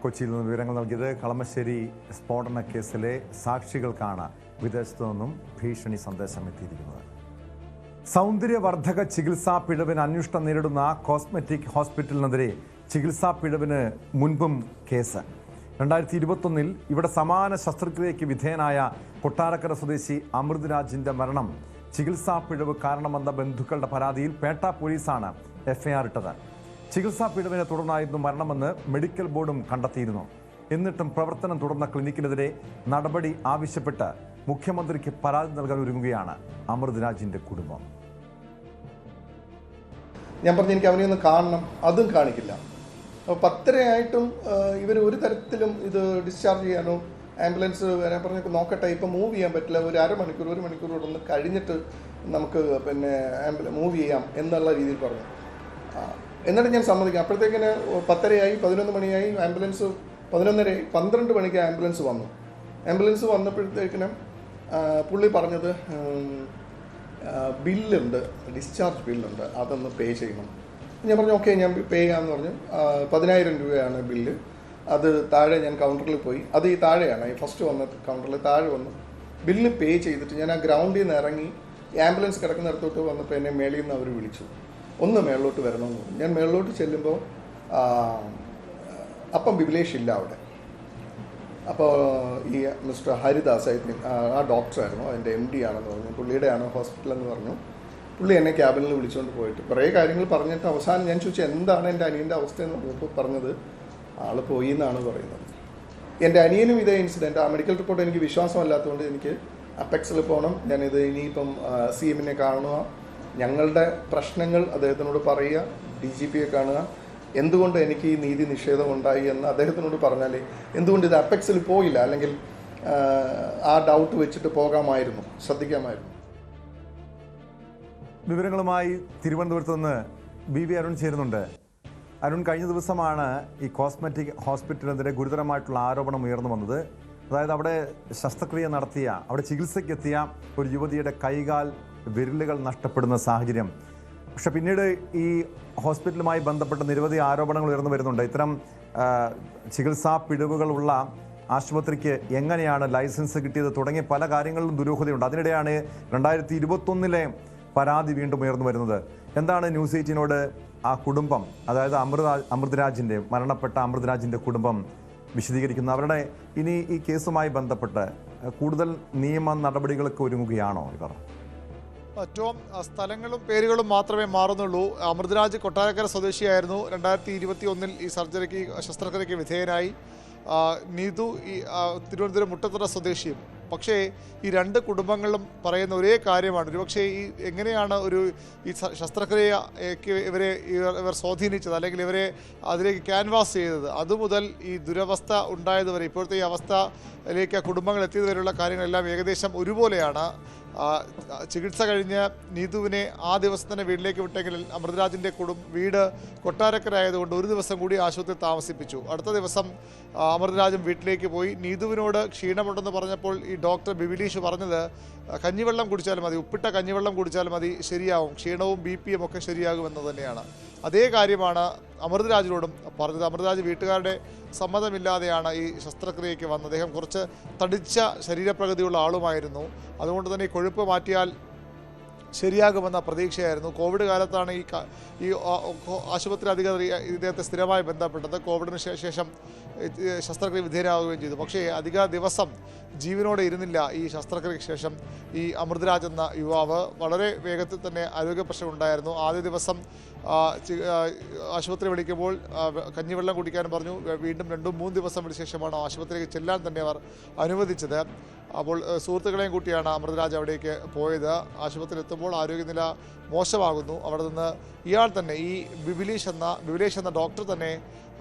കൊച്ചിയിൽ നിന്ന് വിവരങ്ങൾ നൽകിയത്. കളമശ്ശേരി സ്ഫോടന കേസിലെ സാക്ഷികൾക്കാണ് വിദേശത്തു നിന്നും ഭീഷണി സന്ദേശം എത്തിയിരിക്കുന്നത്. സൗന്ദര്യവർദ്ധക ചികിത്സാ പിഴവിന് അന്വേഷണം നേരിടുന്ന കോസ്മെറ്റിക് ഹോസ്പിറ്റലിനെതിരെ ചികിത്സാ പിഴവിന് മുൻപും കേസ്. 2021 ഇവിടെ സമാന ശസ്ത്രക്രിയയ്ക്ക് വിധേയനായ കൊട്ടാരക്കര സ്വദേശി അമൃത് രാജിന്റെ മരണം ചികിത്സാ പിഴവ് കാരണമെന്ന ബന്ധുക്കളുടെ പരാതിയിൽ പേട്ട പോലീസാണ് എഫ്ഐആർ ഇട്ടത്. ചികിത്സാ പിഴവിനെ തുടർന്നായിരുന്നു മരണമെന്ന് മെഡിക്കൽ ബോർഡും കണ്ടെത്തിയിരുന്നു. എന്നിട്ടും പ്രവർത്തനം തുടർന്ന ക്ലിനിക്കിനെതിരെ നടപടി ആവശ്യപ്പെട്ട് മുഖ്യമന്ത്രിക്ക് പരാതി നൽകാൻ ഒരുങ്ങുകയാണ് അമൃത് രാജിന്റെ കുടുംബം. ഞാൻ പറഞ്ഞു എനിക്ക് അവനെ ഒന്ന് കാണണം, അതും കാണിക്കില്ല. അപ്പോൾ 10:30 ഇവർ ഒരു തരത്തിലും ഇത് ഡിസ്ചാർജ് ചെയ്യാനോ ആംബുലൻസ് വരാൻ പറഞ്ഞൊക്കെ നോക്കട്ടെ, ഇപ്പം മൂവ് ചെയ്യാൻ പറ്റില്ല, ഒരു അരമണിക്കൂർ 1 മണിക്കൂർ ഒന്ന് കഴിഞ്ഞിട്ട് നമുക്ക് മൂവ് ചെയ്യാം എന്നുള്ള രീതിയിൽ പറഞ്ഞു. എന്നിട്ട് ഞാൻ സമ്മതിക്കാം. അപ്പോഴത്തേക്കിന് 10:30 11 മണിയായി. ആംബുലൻസ് 11:30 12 മണിക്ക് ആംബുലൻസ് വന്നു. ആംബുലൻസ് വന്നപ്പോഴത്തേക്കിനും പുള്ളി പറഞ്ഞത് ബില്ലുണ്ട്, ഡിസ്ചാർജ് ബില്ലുണ്ട്, അതൊന്ന് പേ ചെയ്യണം. ഞാൻ പറഞ്ഞു ഓക്കെ ഞാൻ പേ ചെയ്യാമെന്ന് പറഞ്ഞു. 10,000 രൂപയാണ് ബില്ല്. അത് താഴെ ഞാൻ കൗണ്ടറിൽ പോയി, അത് ഈ താഴെയാണ്, ഈ ഫസ്റ്റ് വന്ന കൗണ്ടറിൽ താഴെ വന്നു ബില്ല് പേ ചെയ്തിട്ട് ഞാൻ ആ ഗ്രൗണ്ടിൽ നിന്ന് ഇറങ്ങി ആംബുലൻസ് കിടക്കുന്നിടത്തോട്ട് വന്നപ്പോൾ എന്നെ മേളിൽ നിന്ന് അവർ വിളിച്ചു, ഒന്ന് മേളിലോട്ട് വരണമെന്ന് പറഞ്ഞു. ഞാൻ മേളിലോട്ട് ചെല്ലുമ്പോൾ അപ്പം ബിബിലേഷ് ഇല്ല അവിടെ. അപ്പോൾ ഈ മിസ്റ്റർ ഹരിദാസ് ആ ഡോക്ടറായിരുന്നു, അതിൻ്റെ MD ആണെന്ന് പറഞ്ഞു, പുള്ളിയുടെ ആണ് ഹോസ്പിറ്റലെന്ന് പറഞ്ഞു. പുള്ളി എന്നെ ക്യാബിനിൽ വിളിച്ചുകൊണ്ട് പോയിട്ട് കുറേ കാര്യങ്ങൾ പറഞ്ഞിട്ട് അവസാനം ഞാൻ ചോദിച്ചു എന്താണ് എൻ്റെ അനിയൻ്റെ അവസ്ഥ എന്ന് പറഞ്ഞപ്പോൾ പറഞ്ഞത് ആൾ പോയി എന്നാണ് പറയുന്നത്. എൻ്റെ അനിയനും ഇതേ ഇൻസിഡൻറ്റ്, ആ മെഡിക്കൽ റിപ്പോർട്ട് എനിക്ക് വിശ്വാസമല്ലാത്തതുകൊണ്ട് എനിക്ക് അപ്പെക്സിൽ പോകണം, ഞാനിത് ഇനിയിപ്പം CM കാണുക, ഞങ്ങളുടെ പ്രശ്നങ്ങൾ അദ്ദേഹത്തിനോട് പറയുക, DGPയെ കാണുക, എന്തുകൊണ്ട് എനിക്ക് ഈ നീതി നിഷേധം ഉണ്ടായി എന്ന് അദ്ദേഹത്തിനോട് പറഞ്ഞാൽ എന്തുകൊണ്ട് ഇത് അപ്പെക്സിൽ പോയില്ല, അല്ലെങ്കിൽ ആ ഡൗട്ട് വെച്ചിട്ട് പോകാമായിരുന്നു, ശ്രദ്ധിക്കാമായിരുന്നു. വിവരങ്ങളുമായി തിരുവനന്തപുരത്ത് നിന്ന് BV അരുൺ ചേരുന്നുണ്ട്. അരുൺ, കഴിഞ്ഞ ദിവസമാണ് ഈ കോസ്മെറ്റിക് ഹോസ്പിറ്റലിനെതിരെ ഗുരുതരമായിട്ടുള്ള ആരോപണം ഉയർന്നു വന്നത്. അതായത് അവിടെ ശസ്ത്രക്രിയ നടത്തിയ, അവിടെ ചികിത്സയ്ക്കെത്തിയ ഒരു യുവതിയുടെ കൈകാൽ വിരലുകൾ നഷ്ടപ്പെടുന്ന സാഹചര്യം. പക്ഷെ പിന്നീട് ഈ ഹോസ്പിറ്റലുമായി ബന്ധപ്പെട്ട നിരവധി ആരോപണങ്ങൾ ഉയർന്നു വരുന്നുണ്ട്. ഇത്തരം ചികിത്സാ പിഴവുകളുള്ള ആശുപത്രിക്ക് എങ്ങനെയാണ് ലൈസൻസ് കിട്ടിയത് തുടങ്ങിയ പല കാര്യങ്ങളിലും ദുരൂഹതയുണ്ട്. അതിനിടെയാണ് 2021 പരാതി വീണ്ടും ഉയർന്നു വരുന്നത്. എന്താണ് ന്യൂസ് 18നോട് ആ കുടുംബം, അതായത് അമൃതരാജിൻ്റെ മരണപ്പെട്ട അമൃതരാജിൻ്റെ കുടുംബം വിശദീകരിക്കുന്നത്? അവരുടെ ഇനി ഈ കേസുമായി ബന്ധപ്പെട്ട് കൂടുതൽ നിയമ നടപടികൾക്ക് ഒരുങ്ങുകയാണോ ഇവർ? ഏറ്റവും സ്ഥലങ്ങളും പേരുകളും മാത്രമേ മാറുന്നുള്ളൂ. അമൃതരാജ് കൊട്ടാരക്കര സ്വദേശിയായിരുന്നു. 2021 ഈ ശസ്ത്രക്രിയയ്ക്ക് വിധേയനായി. നീതു ഈ തിരുവനന്തപുരം മുട്ടത്തറ സ്വദേശിയും. പക്ഷേ ഈ രണ്ട് കുടുംബങ്ങളും പറയുന്ന ഒരേ കാര്യമാണ്, ഒരുപക്ഷെ ഈ എങ്ങനെയാണ് ഈ ശസ്ത്രക്രിയയ്ക്ക് ഇവർ സ്വാധീനിച്ചത്, അല്ലെങ്കിൽ ഇവരെ അതിലേക്ക് ക്യാൻവാസ് ചെയ്തത്, അതുമുതൽ ഈ ദുരവസ്ഥ ഉണ്ടായതുവരെ ഇപ്പോഴത്തെ ഈ അവസ്ഥയിലേക്ക് കുടുംബങ്ങൾ എത്തിയതുവരെയുള്ള കാര്യങ്ങളെല്ലാം ഏകദേശം ഒരുപോലെയാണ്. ചികിത്സ കഴിഞ്ഞ് നീതുവിനെ ആ ദിവസം തന്നെ വീട്ടിലേക്ക് വിട്ടെങ്കിൽ അമൃതരാജിൻ്റെ വീട് കൊട്ടാരക്കര ആയതുകൊണ്ട് ഒരു ദിവസം കൂടി ആശുപത്രിയിൽ താമസിപ്പിച്ചു. അടുത്ത ദിവസം അമൃതരാജും വീട്ടിലേക്ക് പോയി. നീതുവിനോട് ക്ഷീണമുണ്ടെന്ന് പറഞ്ഞപ്പോൾ ഈ ഡോക്ടർ ബിബിലീഷ് പറഞ്ഞത് കഞ്ഞിവെള്ളം കുടിച്ചാൽ മതി, ഉപ്പിട്ട കഞ്ഞിവെള്ളം കുടിച്ചാൽ മതി, ശരിയാവും, ക്ഷീണവും BPയും ഒക്കെ ശരിയാകുമെന്ന് തന്നെയാണ്. അതേ കാര്യമാണ് അമൃതരാജിനോടും പറഞ്ഞത്. അമൃതരാജ് വീട്ടുകാരുടെ സമ്മതമില്ലാതെയാണ് ഈ ശസ്ത്രക്രിയയ്ക്ക് വന്നത്. അദ്ദേഹം കുറച്ച് തടിച്ച ശരീരപ്രകൃതിയുള്ള ആളുമായിരുന്നു. അതുകൊണ്ട് തന്നെ ഈ കൊഴുപ്പ് മാറ്റിയാൽ ശരിയാകുമെന്ന പ്രതീക്ഷയായിരുന്നു. കോവിഡ് കാലത്താണ് ഈ ആശുപത്രി അധികൃതർ ഇദ്ദേഹത്തെ സ്ഥിരമായി ബന്ധപ്പെട്ടത്. കോവിഡിന് ശേഷം ശസ്ത്രക്രിയ വിധേയനാവുകയും ചെയ്തു. പക്ഷേ അധിക ദിവസം ജീവനോടെ ഇരുന്നില്ല. ഈ ശസ്ത്രക്രിയയ്ക്ക് ശേഷം ഈ അമൃതരാജ് എന്ന യുവാവ് വളരെ വേഗത്തിൽ തന്നെ ആരോഗ്യ പ്രശ്നം ഉണ്ടായിരുന്നു. ആദ്യ ദിവസം ആശുപത്രി വിളിക്കുമ്പോൾ കഞ്ഞിവെള്ളം കുടിക്കാൻ പറഞ്ഞു. വീണ്ടും 2-3 ദിവസം വിളിച്ച ശേഷമാണ് ആശുപത്രിയിലേക്ക് ചെല്ലാൻ തന്നെ അവർ അനുവദിച്ചത്. അപ്പോൾ സുഹൃത്തുക്കളെയും കൂട്ടിയാണ് അമൃതരാജ് അവിടേക്ക് പോയത്. ആശുപത്രിയിൽ എത്തുമ്പോൾ ആരോഗ്യനില മോശമാകുന്നു. അവിടെ നിന്ന് ഇയാൾ തന്നെ, ഈ ബിബിലേഷ് എന്ന ഡോക്ടർ തന്നെ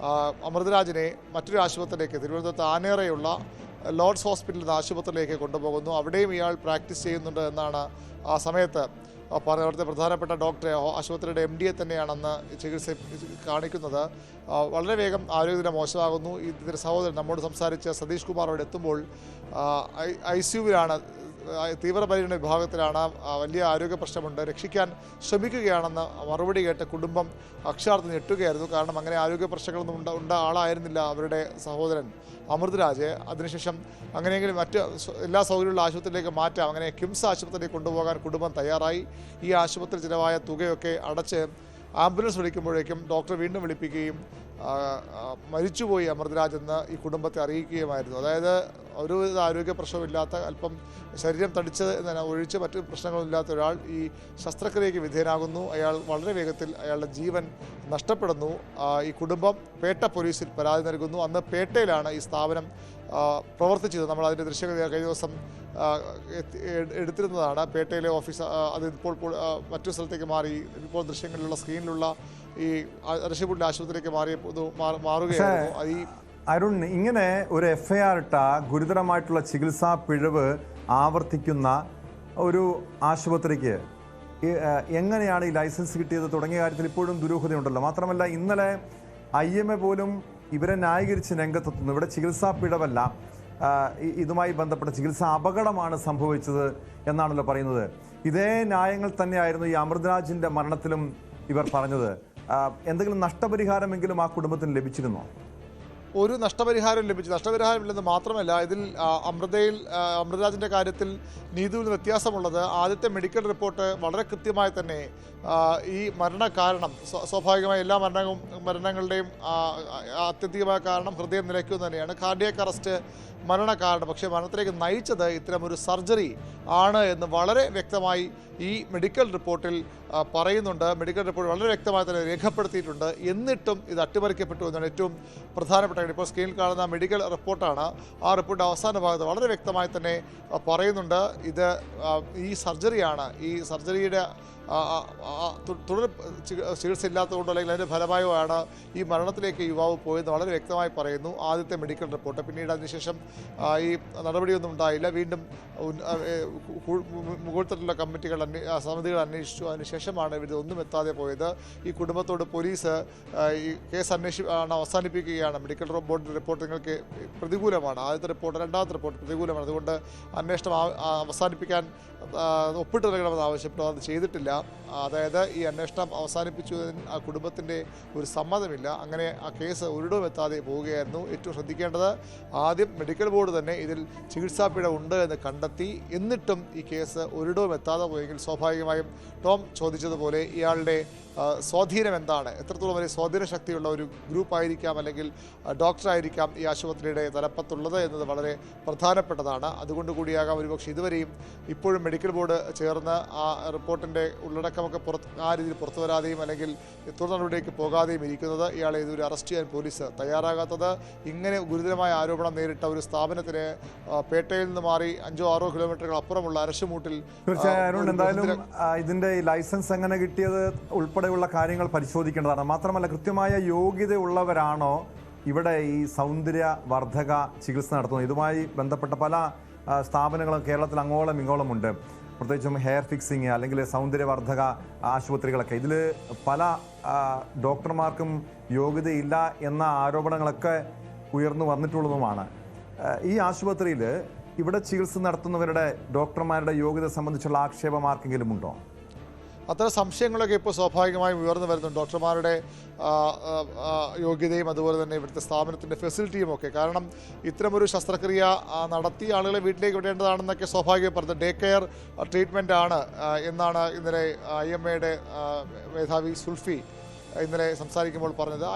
അമൃതരാജിനെ മറ്റൊരു ആശുപത്രിയിലേക്ക്, തിരുവനന്തപുരത്ത് ആനേറയുള്ള ലോർഡ്സ് ഹോസ്പിറ്റലിൽ നിന്ന് ആശുപത്രിയിലേക്ക് കൊണ്ടുപോകുന്നു. അവിടെയും ഇയാൾ പ്രാക്ടീസ് ചെയ്യുന്നുണ്ട് എന്നാണ് ആ സമയത്ത് അവിടുത്തെ പ്രധാനപ്പെട്ട ഡോക്ടറെ, ആശുപത്രിയുടെ MDയെ തന്നെയാണെന്ന് ചികിത്സ കാണിക്കുന്നത്. വളരെ വേഗം ആരോഗ്യനില മോശമാകുന്നു. ഇതിൻ്റെ സഹോദരൻ നമ്മോട് സംസാരിച്ച സതീഷ് കുമാർ അവിടെ എത്തുമ്പോൾ ICUവിലാണ്, തീവ്രപരിചരണ വിഭാഗത്തിലാണ്, വലിയ ആരോഗ്യ പ്രശ്നമുണ്ട്, രക്ഷിക്കാൻ ശ്രമിക്കുകയാണെന്ന് മറുപടി കേട്ട് കുടുംബം അക്ഷരാർത്ഥം ഞെട്ടുകയായിരുന്നു. കാരണം അങ്ങനെ ആരോഗ്യ പ്രശ്നങ്ങളൊന്നും ഉണ്ട ആളായിരുന്നില്ല അവരുടെ സഹോദരൻ അമൃതരാജ്. അതിനുശേഷം അങ്ങനെയെങ്കിലും മറ്റ് എല്ലാ സൗകര്യമുള്ള ആശുപത്രിയിലേക്ക് മാറ്റാം, അങ്ങനെ കിംസ് ആശുപത്രിയിലേക്ക് കൊണ്ടുപോകാൻ കുടുംബം തയ്യാറായി. ഈ ആശുപത്രി ചിലവായ തുകയൊക്കെ അടച്ച് ആംബുലൻസ് വിളിക്കുമ്പോഴേക്കും ഡോക്ടർ വീണ്ടും വിളിപ്പിക്കുകയും മരിച്ചുപോയി അമൃതരാജ് എന്ന് ഈ കുടുംബത്തെ അറിയിക്കുകയുമായിരുന്നു. അതായത് ഒരു ആരോഗ്യ പ്രശ്നമില്ലാത്ത, അല്പം ശരീരം തടിച്ചത് ഒഴിച്ച് മറ്റു പ്രശ്നങ്ങളില്ലാത്ത ഒരാൾ ഈ ശസ്ത്രക്രിയയ്ക്ക് വിധേയനാകുന്നു. അയാൾ വളരെ വേഗത്തിൽ അയാളുടെ ജീവൻ നഷ്ടപ്പെടുന്നു. ഈ കുടുംബം പേട്ട പോലീസിൽ പരാതി നൽകുന്നു. അന്ന് പേട്ടയിലാണ് ഈ സ്ഥാപനം പ്രവർത്തിച്ചത്. നമ്മൾ അതിൻ്റെ ദൃശ്യങ്ങൾ കഴിഞ്ഞ ദിവസം എടുത്തിരുന്നതാണ്. പേട്ടയിലെ ഓഫീസ് അതിപ്പോൾ മറ്റു സ്ഥലത്തേക്ക് മാറി. ഇപ്പോൾ ദൃശ്യങ്ങളിലുള്ള സ്ക്രീനിലുള്ള ഈ അരശിപ്പുള്ളി ആശുപത്രിയിലേക്ക് മാറുകയായിരുന്നു. അരുൺ, ഇങ്ങനെ ഒരു FIR ഇട്ട ഗുരുതരമായിട്ടുള്ള ചികിത്സാ പിഴവ് ആവർത്തിക്കുന്ന ഒരു ആശുപത്രിക്ക് എങ്ങനെയാണ് ഈ ലൈസൻസ് കിട്ടിയത് തുടങ്ങിയ കാര്യത്തിൽ ഇപ്പോഴും ദുരൂഹതയുണ്ടല്ലോ. മാത്രമല്ല ഇന്നലെ IMA പോലും ഇവരെ ന്യായീകരിച്ച് രംഗത്തെത്തുന്നു. ഇവിടെ ചികിത്സാ പിഴവല്ല, ഇതുമായി ബന്ധപ്പെട്ട ചികിത്സാ അപകടമാണ് സംഭവിച്ചത് എന്നാണല്ലോ പറയുന്നത്. ഇതേ ന്യായങ്ങൾ തന്നെയായിരുന്നു ഈ അമൃതരാജിൻ്റെ മരണത്തിലും ഇവർ പറഞ്ഞത്. എന്തെങ്കിലും നഷ്ടപരിഹാരമെങ്കിലും ആ കുടുംബത്തിന് ലഭിച്ചിരുന്നോ? ഒരു നഷ്ടപരിഹാരം ലഭിച്ചു. നഷ്ടപരിഹാരമില്ലെന്ന് മാത്രമല്ല, ഇതിൽ അമൃതരാജിൻ്റെ കാര്യത്തിൽ നീതുവിന് വ്യത്യാസമുള്ളത് ആദ്യത്തെ മെഡിക്കൽ റിപ്പോർട്ട് വളരെ കൃത്യമായി തന്നെ ഈ മരണകാരണം സ്വാഭാവികമായി എല്ലാ മരണങ്ങളുടെയും ആത്യന്തികമായ കാരണം ഹൃദയം നിലയ്ക്കുക തന്നെയാണ്, കാർഡിയാക് അറസ്റ്റ് മരണകാരണം. പക്ഷേ മരണത്തിലേക്ക് നയിച്ചത് ഇത്തരമൊരു സർജറി ആണ് എന്ന് വളരെ വ്യക്തമായി ഈ മെഡിക്കൽ റിപ്പോർട്ടിൽ പറയുന്നുണ്ട്. മെഡിക്കൽ റിപ്പോർട്ട് വളരെ വ്യക്തമായി തന്നെ രേഖപ്പെടുത്തിയിട്ടുണ്ട്. എന്നിട്ടും ഇത് അട്ടിമറിക്കപ്പെട്ടു എന്നാണ് ഏറ്റവും പ്രധാനപ്പെട്ട കാര്യം. ഇപ്പോൾ സ്ക്രീനിൽ കാണുന്ന മെഡിക്കൽ റിപ്പോർട്ടാണ്. ആ റിപ്പോർട്ട് അവസാന ഭാഗത്ത് വളരെ വ്യക്തമായി തന്നെ പറയുന്നുണ്ട് ഇത് ഈ സർജറിയാണ്. ഈ സർജറിയുടെ തുടർ ചികിത്സ ഇല്ലാത്തതുകൊണ്ടോ അല്ലെങ്കിൽ അതിൻ്റെ ഫലമായോ ആണ് ഈ മരണത്തിലേക്ക് യുവാവ് പോയെന്ന് വളരെ വ്യക്തമായി പറയുന്നു ആദ്യത്തെ മെഡിക്കൽ റിപ്പോർട്ട്. പിന്നീട് അതിനുശേഷം ഈ നടപടിയൊന്നും ഉണ്ടായില്ല. വീണ്ടും മുകൾത്തട്ടിലുള്ള സമിതികൾ അന്വേഷിച്ചു. അതിനുശേഷമാണ് ഇവരൊന്നും എത്താതെ പോയത്. ഈ കുടുംബത്തോട് പോലീസ് ഈ കേസ് അവസാനിപ്പിക്കുകയാണ്. മെഡിക്കൽ ബോർഡിൻ്റെ റിപ്പോർട്ട് നിങ്ങൾക്ക് പ്രതികൂലമാണ്. ആദ്യത്തെ റിപ്പോർട്ട്, രണ്ടാമത്തെ റിപ്പോർട്ട് പ്രതികൂലമാണ്. അതുകൊണ്ട് അന്വേഷണം അവസാനിപ്പിക്കാൻ ഒപ്പിട്ട് നൽകണമെന്ന് ആവശ്യപ്പെട്ടു. അത് ചെയ്തിട്ടില്ല. അതായത് ഈ അന്വേഷണം അവസാനിപ്പിച്ചതിന് ആ കുടുംബത്തിൻ്റെ ഒരു സമ്മതമില്ല. അങ്ങനെ ആ കേസ് ഒരിടവും എത്താതെ പോവുകയായിരുന്നു. ഏറ്റവും ശ്രദ്ധിക്കേണ്ടത് ആദ്യം മെഡിക്കൽ ബോർഡ് തന്നെ ഇതിൽ ചികിത്സാ പിഴ ഉണ്ട് എന്ന് കണ്ടെത്തി. എന്നിട്ടും ഈ കേസ് ഒരിടവും എത്താതെ പോയെങ്കിൽ സ്വാഭാവികമായും ടോം ചോദിച്ചതുപോലെ ഇയാളുടെ സ്വാധീനം എന്താണ്, എത്രത്തോളം വരെ സ്വാധീന ശക്തിയുള്ള ഒരു ഗ്രൂപ്പായിരിക്കാം അല്ലെങ്കിൽ ഡോക്ടറായിരിക്കാം ഈ ആശുപത്രിയുടെ തലപ്പത്തുള്ളത് എന്നത് വളരെ പ്രധാനപ്പെട്ടതാണ്. അതുകൊണ്ട് കൂടിയാകാം ഒരുപക്ഷെ ഇതുവരെയും ഇപ്പോഴും മെഡിക്കൽ ബോർഡ് ചേർന്ന് ആ റിപ്പോർട്ടിൻ്റെ ഉള്ളടക്കമൊക്കെ ആ രീതിയിൽ പുറത്തു വരാതെയും അല്ലെങ്കിൽ തുടർ നടപടിയിലേക്ക് പോകാതെയും ഇരിക്കുന്നത്. ഇയാളെ ഇതുവരെ അറസ്റ്റ് ചെയ്യാൻ പോലീസ് തയ്യാറാകാത്തത്. ഇങ്ങനെ ഗുരുതരമായ ആരോപണം നേരിട്ട ഒരു സ്ഥാപനത്തിന് പേട്ടയിൽ നിന്ന് മാറി 5-6 കിലോമീറ്ററുകൾ അപ്പുറമുള്ള അരശുമൂട്ടിൽ തീർച്ചയായും എന്തായാലും ഇതിന്റെ ലൈസൻസ് എങ്ങനെ കിട്ടിയത് ഉൾപ്പെടെയുള്ള കാര്യങ്ങൾ പരിശോധിക്കേണ്ടതാണ്. മാത്രമല്ല കൃത്യമായ യോഗ്യത ഉള്ളവരാണോ ഇവിടെ ഈ സൗന്ദര്യവർദ്ധക ചികിത്സ നടത്തുന്നത്? ഇതുമായി ബന്ധപ്പെട്ട പല സ്ഥാപനങ്ങളും കേരളത്തിൽ അങ്ങോളം ഇങ്ങോളമുണ്ട്. പ്രത്യേകിച്ചും ഹെയർ ഫിക്സിങ് അല്ലെങ്കിൽ സൗന്ദര്യവർദ്ധക ആശുപത്രികളൊക്കെ. ഇതിൽ പല ഡോക്ടർമാർക്കും യോഗ്യതയില്ല എന്ന ആരോപണങ്ങളൊക്കെ ഉയർന്നു വന്നിട്ടുള്ളതുമാണ്. ഈ ആശുപത്രിയിൽ ഇവിടെ ചികിത്സ നടത്തുന്നവരുടെ ഡോക്ടർമാരുടെ യോഗ്യത സംബന്ധിച്ചുള്ള ആക്ഷേപം ആർക്കെങ്കിലും ഉണ്ടോ? അത്തരം സംശയങ്ങളൊക്കെ ഇപ്പോൾ സ്വാഭാവികമായും ഉയർന്നു വരുന്നുണ്ട്. ഡോക്ടർമാരുടെ യോഗ്യതയും അതുപോലെ തന്നെ ഇവിടുത്തെ സ്ഥാപനത്തിൻ്റെ ഫെസിലിറ്റിയും ഒക്കെ. കാരണം ഇത്തരമൊരു ശസ്ത്രക്രിയ നടത്തി ആളുകളെ വീട്ടിലേക്ക് വിടേണ്ടതാണെന്നൊക്കെ സ്വാഭാവികം പറഞ്ഞത് ഡേ കെയർ ട്രീറ്റ്മെൻ്റ് ആണ് എന്നാണ് ഇന്നലെ IMAയുടെ മേധാവി സുൽഫി ഇന്നലെ സംസാരിക്കുമ്പോൾ പറഞ്ഞത്.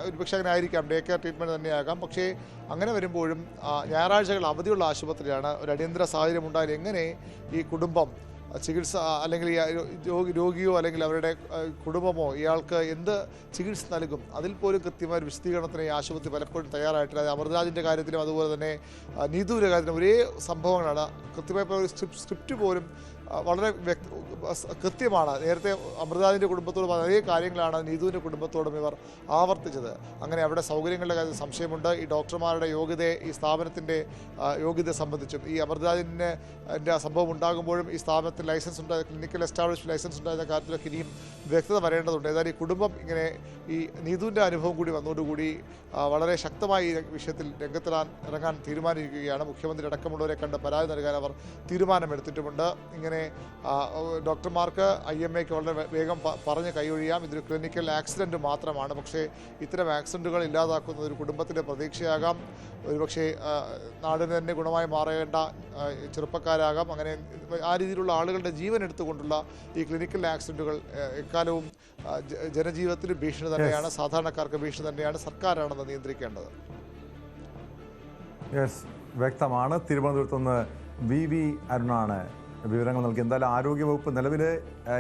ഒരുപക്ഷെ അങ്ങനെ ആയിരിക്കാം, ഡേ കെയർ ട്രീറ്റ്മെൻറ്റ് തന്നെയാകാം. പക്ഷേ അങ്ങനെ വരുമ്പോഴും ഞായറാഴ്ചകൾ അവധിയുള്ള ആശുപത്രിയാണ്. ഒരു അടിയന്തര സാഹചര്യം ഉണ്ടായാൽ എങ്ങനെ ഈ കുടുംബം ചികിത്സ അല്ലെങ്കിൽ രോഗിയോ അല്ലെങ്കിൽ അവരുടെ കുടുംബമോ ഇയാൾക്ക് എന്ത് ചികിത്സ നൽകും, അതിൽ പോലും കൃത്യമായ ഒരു വിശദീകരണത്തിന് ഈ ആശുപത്രി പലപ്പോഴും തയ്യാറായിട്ടില്ല. അമൃതരാജിൻ്റെ കാര്യത്തിലും അതുപോലെ തന്നെ നീതുവിൻ്റെ കാര്യത്തിലും ഒരേ സംഭവങ്ങളാണ്. കൃത്യമായ ഒരു സ്ക്രിപ്റ്റ് പോലും വളരെ കൃത്യമാണ്. നേരത്തെ അമൃതരാജിൻ്റെ കുടുംബത്തോടും അതേ കാര്യങ്ങളാണ് നീതുവിൻ്റെ കുടുംബത്തോടും ഇവർ ആവർത്തിച്ചത്. അങ്ങനെ അവിടെ സൗകര്യങ്ങളുടെ കാര്യത്തിൽ സംശയമുണ്ട്. ഈ ഡോക്ടർമാരുടെ യോഗ്യതയെ, ഈ സ്ഥാപനത്തിൻ്റെ യോഗ്യതയെ സംബന്ധിച്ചും ഈ അമൃതരാജിൻ്റെ സംഭവം ഉണ്ടാകുമ്പോഴും ഈ സ്ഥാപനത്തിൽ ലൈസൻസ് ഉണ്ടായ ക്ലിനിക്കൽ എസ്റ്റാബ്ലിഷ്ഡ് ലൈസൻസ് ഉണ്ടായിരുന്ന കാര്യത്തിലൊക്കെ ഇനിയും വ്യക്തത വരേണ്ടതുണ്ട്. ഏതായാലും ഈ കുടുംബം ഇങ്ങനെ ഈ നീതുവിൻ്റെ അനുഭവം കൂടി വന്നതോടുകൂടി വളരെ ശക്തമായി ഈ വിഷയത്തിൽ ഇറങ്ങാൻ തീരുമാനിക്കുകയാണ്. മുഖ്യമന്ത്രി അടക്കമുള്ളവരെ കണ്ട് പരാതി നൽകാൻ അവർ തീരുമാനമെടുത്തിട്ടുമുണ്ട്. ഇങ്ങനെ ഡോക്ടർമാർക്ക് IMAയ്ക്ക് വളരെ വേഗം പറഞ്ഞ് കൈയൊഴിയാം, ഇതൊരു ക്ലിനിക്കൽ ആക്സിഡൻറ്റ് മാത്രമാണ്. പക്ഷേ ഇത്തരം ആക്സിഡൻറ്റുകൾ ഇല്ലാതാക്കുന്നത് ഒരു കുടുംബത്തിൻ്റെ പ്രതീക്ഷയാകാം. ഒരുപക്ഷെ നാടിന് തന്നെ ഗുണമായി മാറേണ്ട ചെറുപ്പക്കാരാകാം. അങ്ങനെ ആ രീതിയിലുള്ള ആളുകളുടെ ജീവൻ എടുത്തുകൊണ്ടുള്ള ഈ ക്ലിനിക്കൽ ആക്സിഡൻറ്റുകൾ എക്കാലവും ജനജീവിതത്തിന് ഭീഷണി തന്നെയാണ്, സാധാരണക്കാർക്ക് ഭീഷണി തന്നെയാണ്. സർക്കാരാണെന്ന് നിയന്ത്രിക്കേണ്ടത്. വ്യക്തമാണ്. തിരുവനന്തപുരത്ത് നിന്ന് VV അരുണാണ് വിവരങ്ങൾ നൽകി. എന്തായാലും ആരോഗ്യവകുപ്പ് നിലവിൽ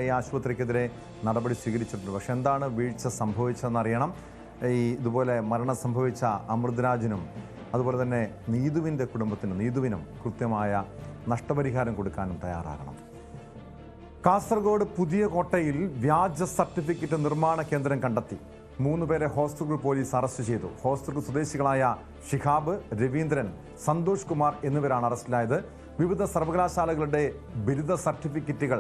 ഈ ആശുപത്രിക്കെതിരെ നടപടി സ്വീകരിച്ചിട്ടുണ്ട്. പക്ഷെ എന്താണ് വീഴ്ച സംഭവിച്ചതെന്നറിയണം. ഇതുപോലെ മരണം സംഭവിച്ച അമൃതരാജിനും അതുപോലെ തന്നെ നീതുവിനും കൃത്യമായ നഷ്ടപരിഹാരം കൊടുക്കാനും തയ്യാറാകണം. കാസർഗോഡ് പുതിയ കോട്ടയിൽ വ്യാജ സർട്ടിഫിക്കറ്റ് നിർമ്മാണ കേന്ദ്രം കണ്ടെത്തി. 3 പേരെ ഹോസ്ദുർഗ് പോലീസ് അറസ്റ്റ് ചെയ്തു. ഹോസ്ദുർഗ് സ്വദേശികളായ ഷിഹാബ്, രവീന്ദ്രൻ, സന്തോഷ് കുമാർ എന്നിവരാണ് അറസ്റ്റിലായത്. വിവിധ സർവകലാശാലകളുടെ ബിരുദ സർട്ടിഫിക്കറ്റുകൾ,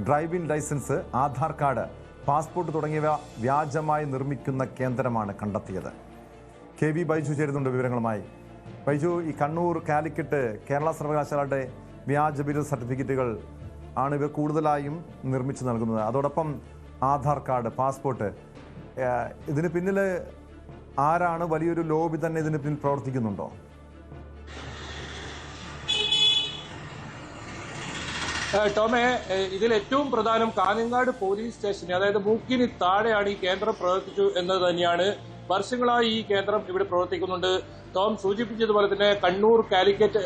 driving licence, Aadhaar card, passport തുടങ്ങിയവ വ്യാജമായി നിർമ്മിക്കുന്ന കേന്ദ്രമാണ് കണ്ടെത്തിയത്. KB ബൈജു ചേരുന്നുണ്ട് വിവരങ്ങളുമായി. ബൈജു, ഈ കണ്ണൂർ, കാലിക്കറ്റ്, കേരള സർവകലാശാലയുടെ വ്യാജ ബിരുദ സർട്ടിഫിക്കറ്റുകൾ ആണ് ഇവർ കൂടുതലായും നിർമ്മിച്ചു നൽകുന്നത്. അതോടൊപ്പം ആധാർ കാർഡ്, പാസ്പോർട്ട്, ഇതിന് പിന്നിൽ ആരാണ്? വലിയൊരു ലോബി തന്നെ ഇതിന് പിന്നിൽ പ്രവർത്തിക്കുന്നുണ്ടോ? ടോമേ, ഇതിൽ ഏറ്റവും പ്രധാനം കാഞ്ഞങ്ങാട് പോലീസ് സ്റ്റേഷന്, അതായത് മൂക്കിന് താഴെയാണ് ഈ കേന്ദ്രം പ്രവർത്തിച്ചു എന്നത് തന്നെയാണ്. വർഷങ്ങളായി ഈ കേന്ദ്രം ഇവിടെ പ്രവർത്തിക്കുന്നുണ്ട്. ടോം സൂചിപ്പിച്ചതുപോലെ തന്നെ കണ്ണൂർ, കാലിക്കറ്റ്,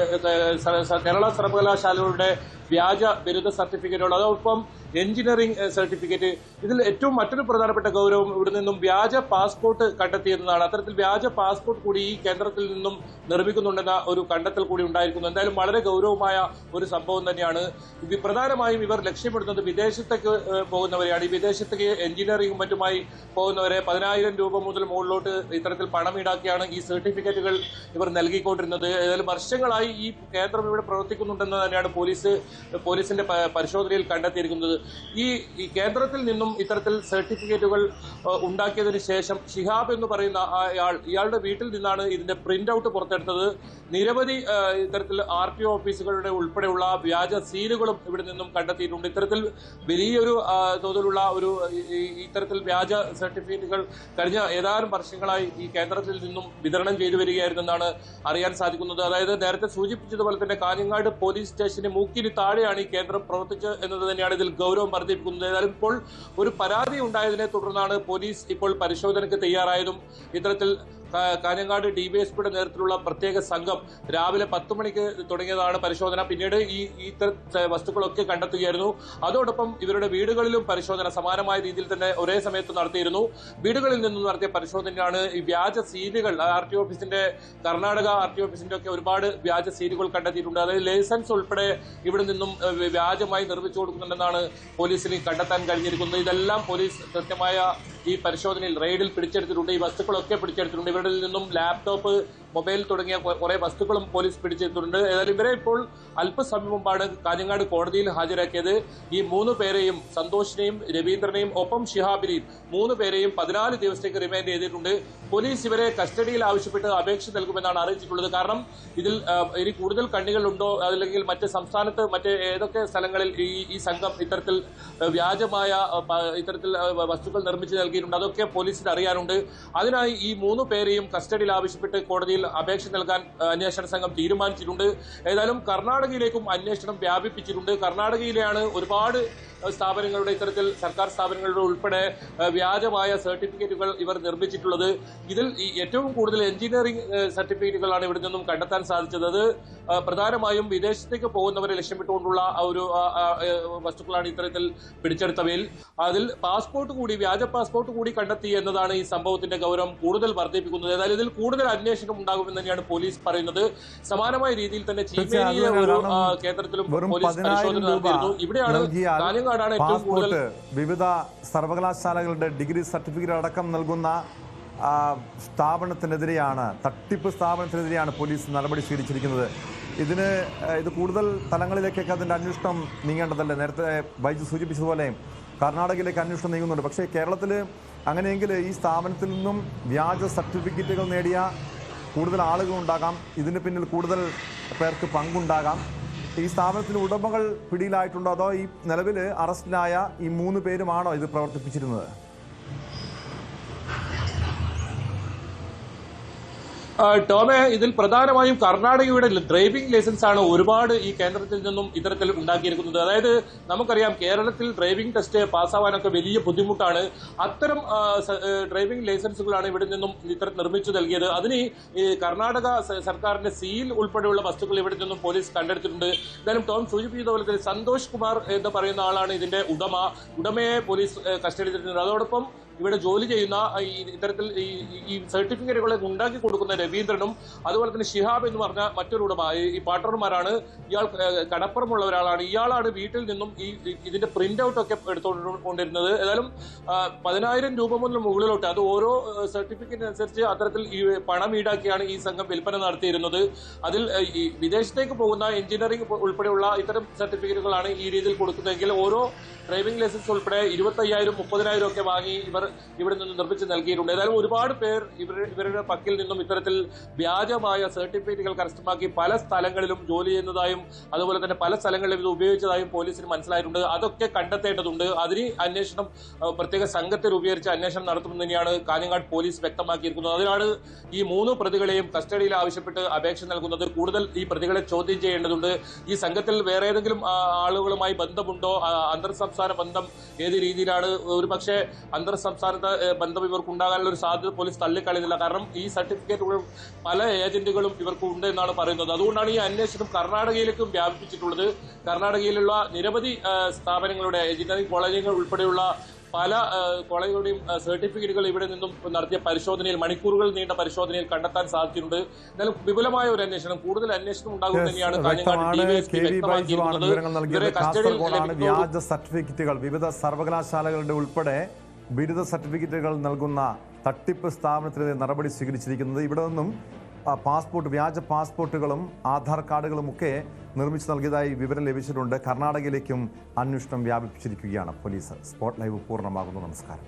കേരള സർവകലാശാലകളുടെ വ്യാജ ബിരുദ സർട്ടിഫിക്കറ്റുകൾ, അതോടൊപ്പം എഞ്ചിനീയറിംഗ് സർട്ടിഫിക്കറ്റ്. ഇതിൽ ഏറ്റവും മറ്റൊരു പ്രധാനപ്പെട്ട ഗൗരവം ഇവിടെ നിന്നും വ്യാജ പാസ്പോർട്ട് കണ്ടെത്തിയെന്നതാണ്. അത്തരത്തിൽ വ്യാജ പാസ്പോർട്ട് കൂടി ഈ കേന്ദ്രത്തിൽ നിന്നും നിർമ്മിക്കുന്നുണ്ടെന്ന ഒരു കണ്ടെത്തൽ കൂടി ഉണ്ടായിരിക്കുന്നു. എന്തായാലും വളരെ ഗൗരവമായ ഒരു സംഭവം തന്നെയാണ്. പ്രധാനമായും ഇവർ ലക്ഷ്യമിടുന്നത് വിദേശത്തേക്ക് പോകുന്നവരെയാണ്. ഈ വിദേശത്തേക്ക് എഞ്ചിനീയറിംഗും മറ്റുമായി പോകുന്നവരെ 10,000 രൂപ മുതൽ മുകളിലോട്ട് ഇത്തരത്തിൽ പണം ഈടാക്കിയാണ് ഈ സർട്ടിഫിക്കറ്റുകൾ ഇവർ നൽകിക്കൊണ്ടിരുന്നത്. ഏതായാലും വർഷങ്ങളായി ഈ കേന്ദ്രം ഇവിടെ പ്രവർത്തിക്കുന്നുണ്ടെന്ന് തന്നെയാണ് പോലീസിന്റെ പരിശോധനയിൽ കണ്ടെത്തിയിരിക്കുന്നത്. ഈ കേന്ദ്രത്തിൽ നിന്നും ഇത്തരത്തിൽ സർട്ടിഫിക്കറ്റുകൾ ഉണ്ടാക്കിയതിനു ശേഷം ഷിഹാബ് എന്ന് പറയുന്ന ഇയാളുടെ വീട്ടിൽ നിന്നാണ് ഇതിന്റെ പ്രിന്റ് ഔട്ട് പുറത്തെടുത്തത്. നിരവധി ഇത്തരത്തിൽ RTO ഓഫീസുകളുടെ ഉൾപ്പെടെയുള്ള വ്യാജ സീലുകളും ഇവിടെ നിന്നും കണ്ടെത്തിയിട്ടുണ്ട്. ഇത്തരത്തിൽ വലിയൊരു തോതിലുള്ള ഇത്തരത്തിൽ വ്യാജ സർട്ടിഫിക്കറ്റുകൾ കഴിഞ്ഞ ഏതാനും വർഷങ്ങളായി ഈ കേന്ദ്രത്തിൽ നിന്നും വിതരണം ചെയ്തു വരികയായിരുന്നെന്നാണ് അറിയാൻ സാധിക്കുന്നത്. അതായത് നേരത്തെ സൂചിപ്പിച്ചതുപോലെ തന്നെ കാഞ്ഞങ്ങാട് പോലീസ് സ്റ്റേഷന് മൂക്കിന് താഴെയാണ് ഈ കേന്ദ്രം പ്രവർത്തിച്ചത് എന്നത് തന്നെയാണ് ഇതിൽ ഗൗരവം വർദ്ധിപ്പിക്കുന്നത്. ഏതായാലും ഇപ്പോൾ ഒരു പരാതി ഉണ്ടായതിനെ തുടർന്നാണ് പോലീസ് ഇപ്പോൾ പരിശോധനയ്ക്ക് തയ്യാറായതും. ഇത്തരത്തിൽ കാഞ്ഞങ്ങാട് DYSPയുടെ നേതൃത്വത്തിലുള്ള പ്രത്യേക സംഘം രാവിലെ 10 മണിക്ക് തുടങ്ങിയതാണ് പരിശോധന. പിന്നീട് ഈ വസ്തുക്കളൊക്കെ കണ്ടെത്തുകയായിരുന്നു. അതോടൊപ്പം ഇവരുടെ വീടുകളിലും പരിശോധന സമാനമായ രീതിയിൽ തന്നെ ഒരേ സമയത്ത് നടത്തിയിരുന്നു. വീടുകളിൽ നിന്നും നടത്തിയ പരിശോധനയാണ് ഈ വ്യാജ സീലുകൾ, RTO ഓഫീസിന്റെ, കർണാടക RTO ഓഫീസിന്റെ ഒക്കെ ഒരുപാട് വ്യാജ സീലുകൾ കണ്ടെത്തിയിട്ടുണ്ട്. അതായത് ലൈസൻസ് ഉൾപ്പെടെ ഇവിടെ നിന്നും വ്യാജമായി നിർമ്മിച്ചു കൊടുക്കുന്നുണ്ടെന്നാണ് പോലീസിന് കണ്ടെത്താൻ കഴിഞ്ഞിരിക്കുന്നത്. ഇതെല്ലാം പോലീസ് കൃത്യമായ ഈ പരിശോധനയിൽ റെയ്ഡിൽ പിടിച്ചെടുത്തിട്ടുണ്ട്. ഈ വസ്തുക്കളൊക്കെ പിടിച്ചെടുത്തിട്ടുണ്ട്. ഇവരിൽ നിന്നും ലാപ്ടോപ്പ്, മൊബൈൽ തുടങ്ങിയ കുറെ വസ്തുക്കളും പോലീസ് പിടിച്ചെടുത്തിട്ടുണ്ട്. ഏതായാലും ഇവരെ ഇപ്പോൾ അല്പസമയം മുമ്പാണ് കാഞ്ഞങ്ങാട് കോടതിയിൽ ഹാജരാക്കിയത്. ഈ 3 പേരെയും, സന്തോഷിനെയും രവീന്ദ്രനെയും ഒപ്പം ഷിഹാബിനെയും 3 പേരെയും 14 ദിവസത്തേക്ക് റിമാൻഡ് ചെയ്തിട്ടുണ്ട്. പോലീസ് ഇവരെ കസ്റ്റഡിയിൽ ആവശ്യപ്പെട്ട് അപേക്ഷ നൽകുമെന്നാണ് അറിയിച്ചിട്ടുള്ളത്. കാരണം ഇതിൽ ഇനി കൂടുതൽ കണ്ണികളുണ്ടോ, അല്ലെങ്കിൽ മറ്റ് സംസ്ഥാനത്ത് മറ്റ് ഏതൊക്കെ സ്ഥലങ്ങളിൽ ഈ സംഘം ഇത്തരത്തിൽ വ്യാജമായ ഇത്തരത്തിൽ വസ്തുക്കൾ നിർമ്മിച്ച് നൽകിയിട്ടുണ്ട്, അതൊക്കെ പോലീസിന് അറിയാനുണ്ട്. അതിനായി ഈ 3 പേരെയും കസ്റ്റഡിയിൽ ആവശ്യപ്പെട്ട് കോടതിയിൽ അപേക്ഷ നൽകാൻ അന്വേഷണ സംഘം തീരുമാനിച്ചിട്ടുണ്ട്. ഏതായാലും കർണാടകയിലേക്കും അന്വേഷണം വ്യാപിപ്പിച്ചിട്ടുണ്ട്. കർണാടകയിലെയാണ് ഒരുപാട് സ്ഥാപനങ്ങളുടെ, ഇത്തരത്തിൽ സർക്കാർ സ്ഥാപനങ്ങളുടെ ഉൾപ്പെടെ വ്യാജമായ സർട്ടിഫിക്കറ്റുകൾ ഇവർ നിർമ്മിച്ചിട്ടുള്ളത്. ഇതിൽ ഏറ്റവും കൂടുതൽ എഞ്ചിനീയറിംഗ് സർട്ടിഫിക്കറ്റുകളാണ് ഇവിടെ നിന്നും കണ്ടെത്താൻ സാധിച്ചത്. അത് പ്രധാനമായും വിദേശത്തേക്ക് പോകുന്നവരെ ലക്ഷ്യമിട്ടുകൊണ്ടുള്ള ഒരു വസ്തുക്കളാണ് ഇത്തരത്തിൽ പിടിച്ചെടുത്തവയിൽ. അതിൽ പാസ്പോർട്ട് കൂടി, വ്യാജ പാസ്പോർട്ട് കൂടി കണ്ടെത്തി എന്നതാണ് ഈ സംഭവത്തിന്റെ ഗൗരവം കൂടുതൽ വർദ്ധിപ്പിക്കുന്നത്. ഏതായാലും ഇതിൽ കൂടുതൽ അന്വേഷണം ഉണ്ടാകുമെന്ന് തന്നെയാണ് പോലീസ് പറയുന്നത്. സമാനമായ രീതിയിൽ തന്നെ ചീമേനിയിലെ ഒരു കേന്ദ്രത്തിലും പോലീസ് പരിശോധന നടത്തിയിരുന്നു. ഇവിടെയാണ് കാഞ്ഞങ്ങാടാണ് ഏറ്റവും കൂടുതൽ. വിവിധ സർവകലാശാലകളുടെ ഡിഗ്രി സർട്ടിഫിക്കറ്റ് അടക്കം നൽകുന്ന സ്ഥാപനത്തിനെതിരെയാണ്, തട്ടിപ്പ് സ്ഥാപനത്തിനെതിരെയാണ് പോലീസ് നടപടി സ്വീകരിച്ചിരിക്കുന്നത്. ഇത് കൂടുതൽ തലങ്ങളിലേക്കൊക്കെ അതിന്റെ അന്വേഷണം നീങ്ങേണ്ടതല്ലേ? നേരത്തെ ബൈജു സൂചിപ്പിച്ചതുപോലെ കർണാടകയിലേക്ക് അന്വേഷണം നീങ്ങുന്നുണ്ട്. പക്ഷേ കേരളത്തിൽ അങ്ങനെയെങ്കിൽ ഈ സ്ഥാപനത്തിൽ നിന്നും വ്യാജ സർട്ടിഫിക്കറ്റുകൾ നേടിയ കൂടുതൽ ആളുകളുണ്ടാകാം, ഇതിന് പിന്നിൽ കൂടുതൽ പേർക്ക് പങ്കുണ്ടാകാം. ഈ സ്ഥാപനത്തിന് ഉടമകൾ പിടിയിലായിട്ടുണ്ടോ, അതോ ഈ നിലവിൽ അറസ്റ്റിലായ ഈ 3 പേരുമാണോ ഇത് പ്രവർത്തിപ്പിച്ചിരുന്നത്? ടോമെ, ഇതിൽ പ്രധാനമായും കർണാടകയുടെ ഡ്രൈവിംഗ് ലൈസൻസ് ആണ് ഒരുപാട് ഈ കേന്ദ്രത്തിൽ നിന്നും ഇത്തരത്തിൽ ഉണ്ടാക്കിയിരിക്കുന്നത്. അതായത് നമുക്കറിയാം, കേരളത്തിൽ ഡ്രൈവിംഗ് ടെസ്റ്റ് പാസ്സാവാനൊക്കെ വലിയ ബുദ്ധിമുട്ടാണ്. അത്തരം ഡ്രൈവിംഗ് ലൈസൻസുകളാണ് ഇവിടെ നിന്നും ഇത്തരം നിർമ്മിച്ചു നൽകിയത്. അതിന് ഈ കർണാടക സർക്കാരിന്റെ സീൽ ഉൾപ്പെടെയുള്ള വസ്തുക്കൾ ഇവിടെ നിന്നും പോലീസ് കണ്ടെടുത്തിട്ടുണ്ട്. എന്തായാലും ടോം സൂചിപ്പിച്ചതുപോലെ തന്നെ സന്തോഷ് കുമാർ എന്ന് പറയുന്ന ആളാണ് ഇതിന്റെ ഉടമയെ പോലീസ് കസ്റ്റഡിയിലെടുത്തിട്ടുണ്ട്. അതോടൊപ്പം ഇവിടെ ജോലി ചെയ്യുന്ന ഇത്തരത്തിൽ ഈ സർട്ടിഫിക്കറ്റുകളെ ഉണ്ടാക്കി കൊടുക്കുന്ന രവീന്ദ്രനും അതുപോലെ തന്നെ ഷിഹാബ് എന്ന് പറഞ്ഞ മറ്റൊരു ഉടമ, ഈ പാർട്ട്ണർമാരാണ്. ഇയാൾ കടപ്പുറമുള്ള ഒരാളാണ്. ഇയാളാണ് വീട്ടിൽ നിന്നും ഇതിന്റെ പ്രിന്റ് ഔട്ട് ഒക്കെ എടുത്തുകൊണ്ടിരുന്നത്. ഏതായാലും 10,000 രൂപ മുതൽ മുകളിലോട്ട്, അത് ഓരോ സർട്ടിഫിക്കറ്റ് അനുസരിച്ച് അത്തരത്തിൽ ഈ പണം ഈടാക്കിയാണ് ഈ സംഘം വിൽപ്പന നടത്തിയിരുന്നത്. അതിൽ ഈ വിദേശത്തേക്ക് പോകുന്ന എഞ്ചിനീയറിംഗ് ഉൾപ്പെടെയുള്ള ഇത്തരം സർട്ടിഫിക്കറ്റുകളാണ് ഈ രീതിയിൽ കൊടുക്കുന്നതെങ്കിൽ ഓരോ ഡ്രൈവിംഗ് ലൈസൻസ് ഉൾപ്പെടെ 25,000, 30,000 ഒക്കെ വാങ്ങി ഇവർ ഇവിടെ നിന്ന് നിർമ്മിച്ച് നൽകിയിട്ടുണ്ട്. ഏതായാലും ഒരുപാട് പേർ ഇവരുടെ പക്കൽ നിന്നും ഇത്തരത്തിൽ വ്യാജമായ സർട്ടിഫിക്കറ്റുകൾ കരസ്ഥമാക്കി പല സ്ഥലങ്ങളിലും ജോലി ചെയ്യുന്നതായും അതുപോലെ തന്നെ പല സ്ഥലങ്ങളിലും ഇത് ഉപയോഗിച്ചതായും പോലീസിന് മനസ്സിലായിട്ടുണ്ട്. അതൊക്കെ കണ്ടെത്തേണ്ടതുണ്ട്. അതിന് അന്വേഷണം പ്രത്യേക സംഘത്തെ രൂപീകരിച്ച് അന്വേഷണം നടത്തുമെന്ന് തന്നെയാണ് കാഞ്ഞങ്ങാട് പോലീസ് വ്യക്തമാക്കിയിരിക്കുന്നത്. അതിനാണ് ഈ 3 പ്രതികളെയും കസ്റ്റഡിയിൽ ആവശ്യപ്പെട്ട് അപേക്ഷ നൽകുന്നത്. കൂടുതൽ ഈ പ്രതികളെ ചോദ്യം ചെയ്യേണ്ടതുണ്ട്. ഈ സംഘത്തിൽ വേറെ ഏതെങ്കിലും ആളുകളുമായി ബന്ധമുണ്ടോ, അന്തർ സംസ്ഥാന ബന്ധം ഏത് രീതിയിലാണ്, ഒരു പക്ഷേ അന്തർ സംസ്ഥാനത്തെ ബന്ധം ഇവർക്ക് ഉണ്ടാകാനുള്ള ഒരു സാധ്യത പോലീസ് തള്ളിക്കളയുന്നില്ല. കാരണം ഈ സർട്ടിഫിക്കറ്റുകൾ പല ഏജന്റുകളും ഇവർക്ക് ഉണ്ട് എന്നാണ് പറയുന്നത്. അതുകൊണ്ടാണ് ഈ അന്വേഷണം കർണാടകയിലേക്കും വ്യാപിപ്പിച്ചിട്ടുള്ളത്. കർണാടകയിലുള്ള നിരവധി സ്ഥാപനങ്ങളുടെ എഞ്ചിനീയറിംഗ് കോളേജുകൾ ഉൾപ്പെടെയുള്ള പല കോളേജുകളുടെയും സർട്ടിഫിക്കറ്റുകൾ ഇവിടെ നിന്നും നടത്തിയ പരിശോധനയിൽ, മണിക്കൂറുകൾ നീണ്ട പരിശോധനയിൽ കണ്ടെത്താൻ സാധിച്ചിട്ടുണ്ട്. എന്നാലും വിപുലമായ ഒരു അന്വേഷണം, കൂടുതൽ അന്വേഷണം ഉണ്ടാകും തന്നെയാണ് കാഞ്ഞങ്ങാട് ഡിവൈഎസ്പി വ്യക്തമാക്കിയിരിക്കുന്നത്. വ്യാജ സർട്ടിഫിക്കറ്റുകൾ വിവിധ സർവകലാശാലകളുടെ ഉൾപ്പെടെ ബിരുദ സർട്ടിഫിക്കറ്റുകൾ നൽകുന്ന തട്ടിപ്പ് സ്ഥാപനത്തിനെതിരെ നടപടി സ്വീകരിച്ചിരിക്കുന്നത്. ഇവിടെ നിന്നും വ്യാജ പാസ്പോർട്ടുകളും ആധാർ കാർഡുകളും ഒക്കെ നിർമ്മിച്ചു നൽകിയതായി വിവരം ലഭിച്ചിട്ടുണ്ട്. കർണാടകയിലേക്കും അന്വേഷണം വ്യാപിപ്പിച്ചിരിക്കുകയാണ് പോലീസ്. സ്പോട്ട് ലൈവ് പൂർണ്ണമാകുന്നു. നമസ്കാരം.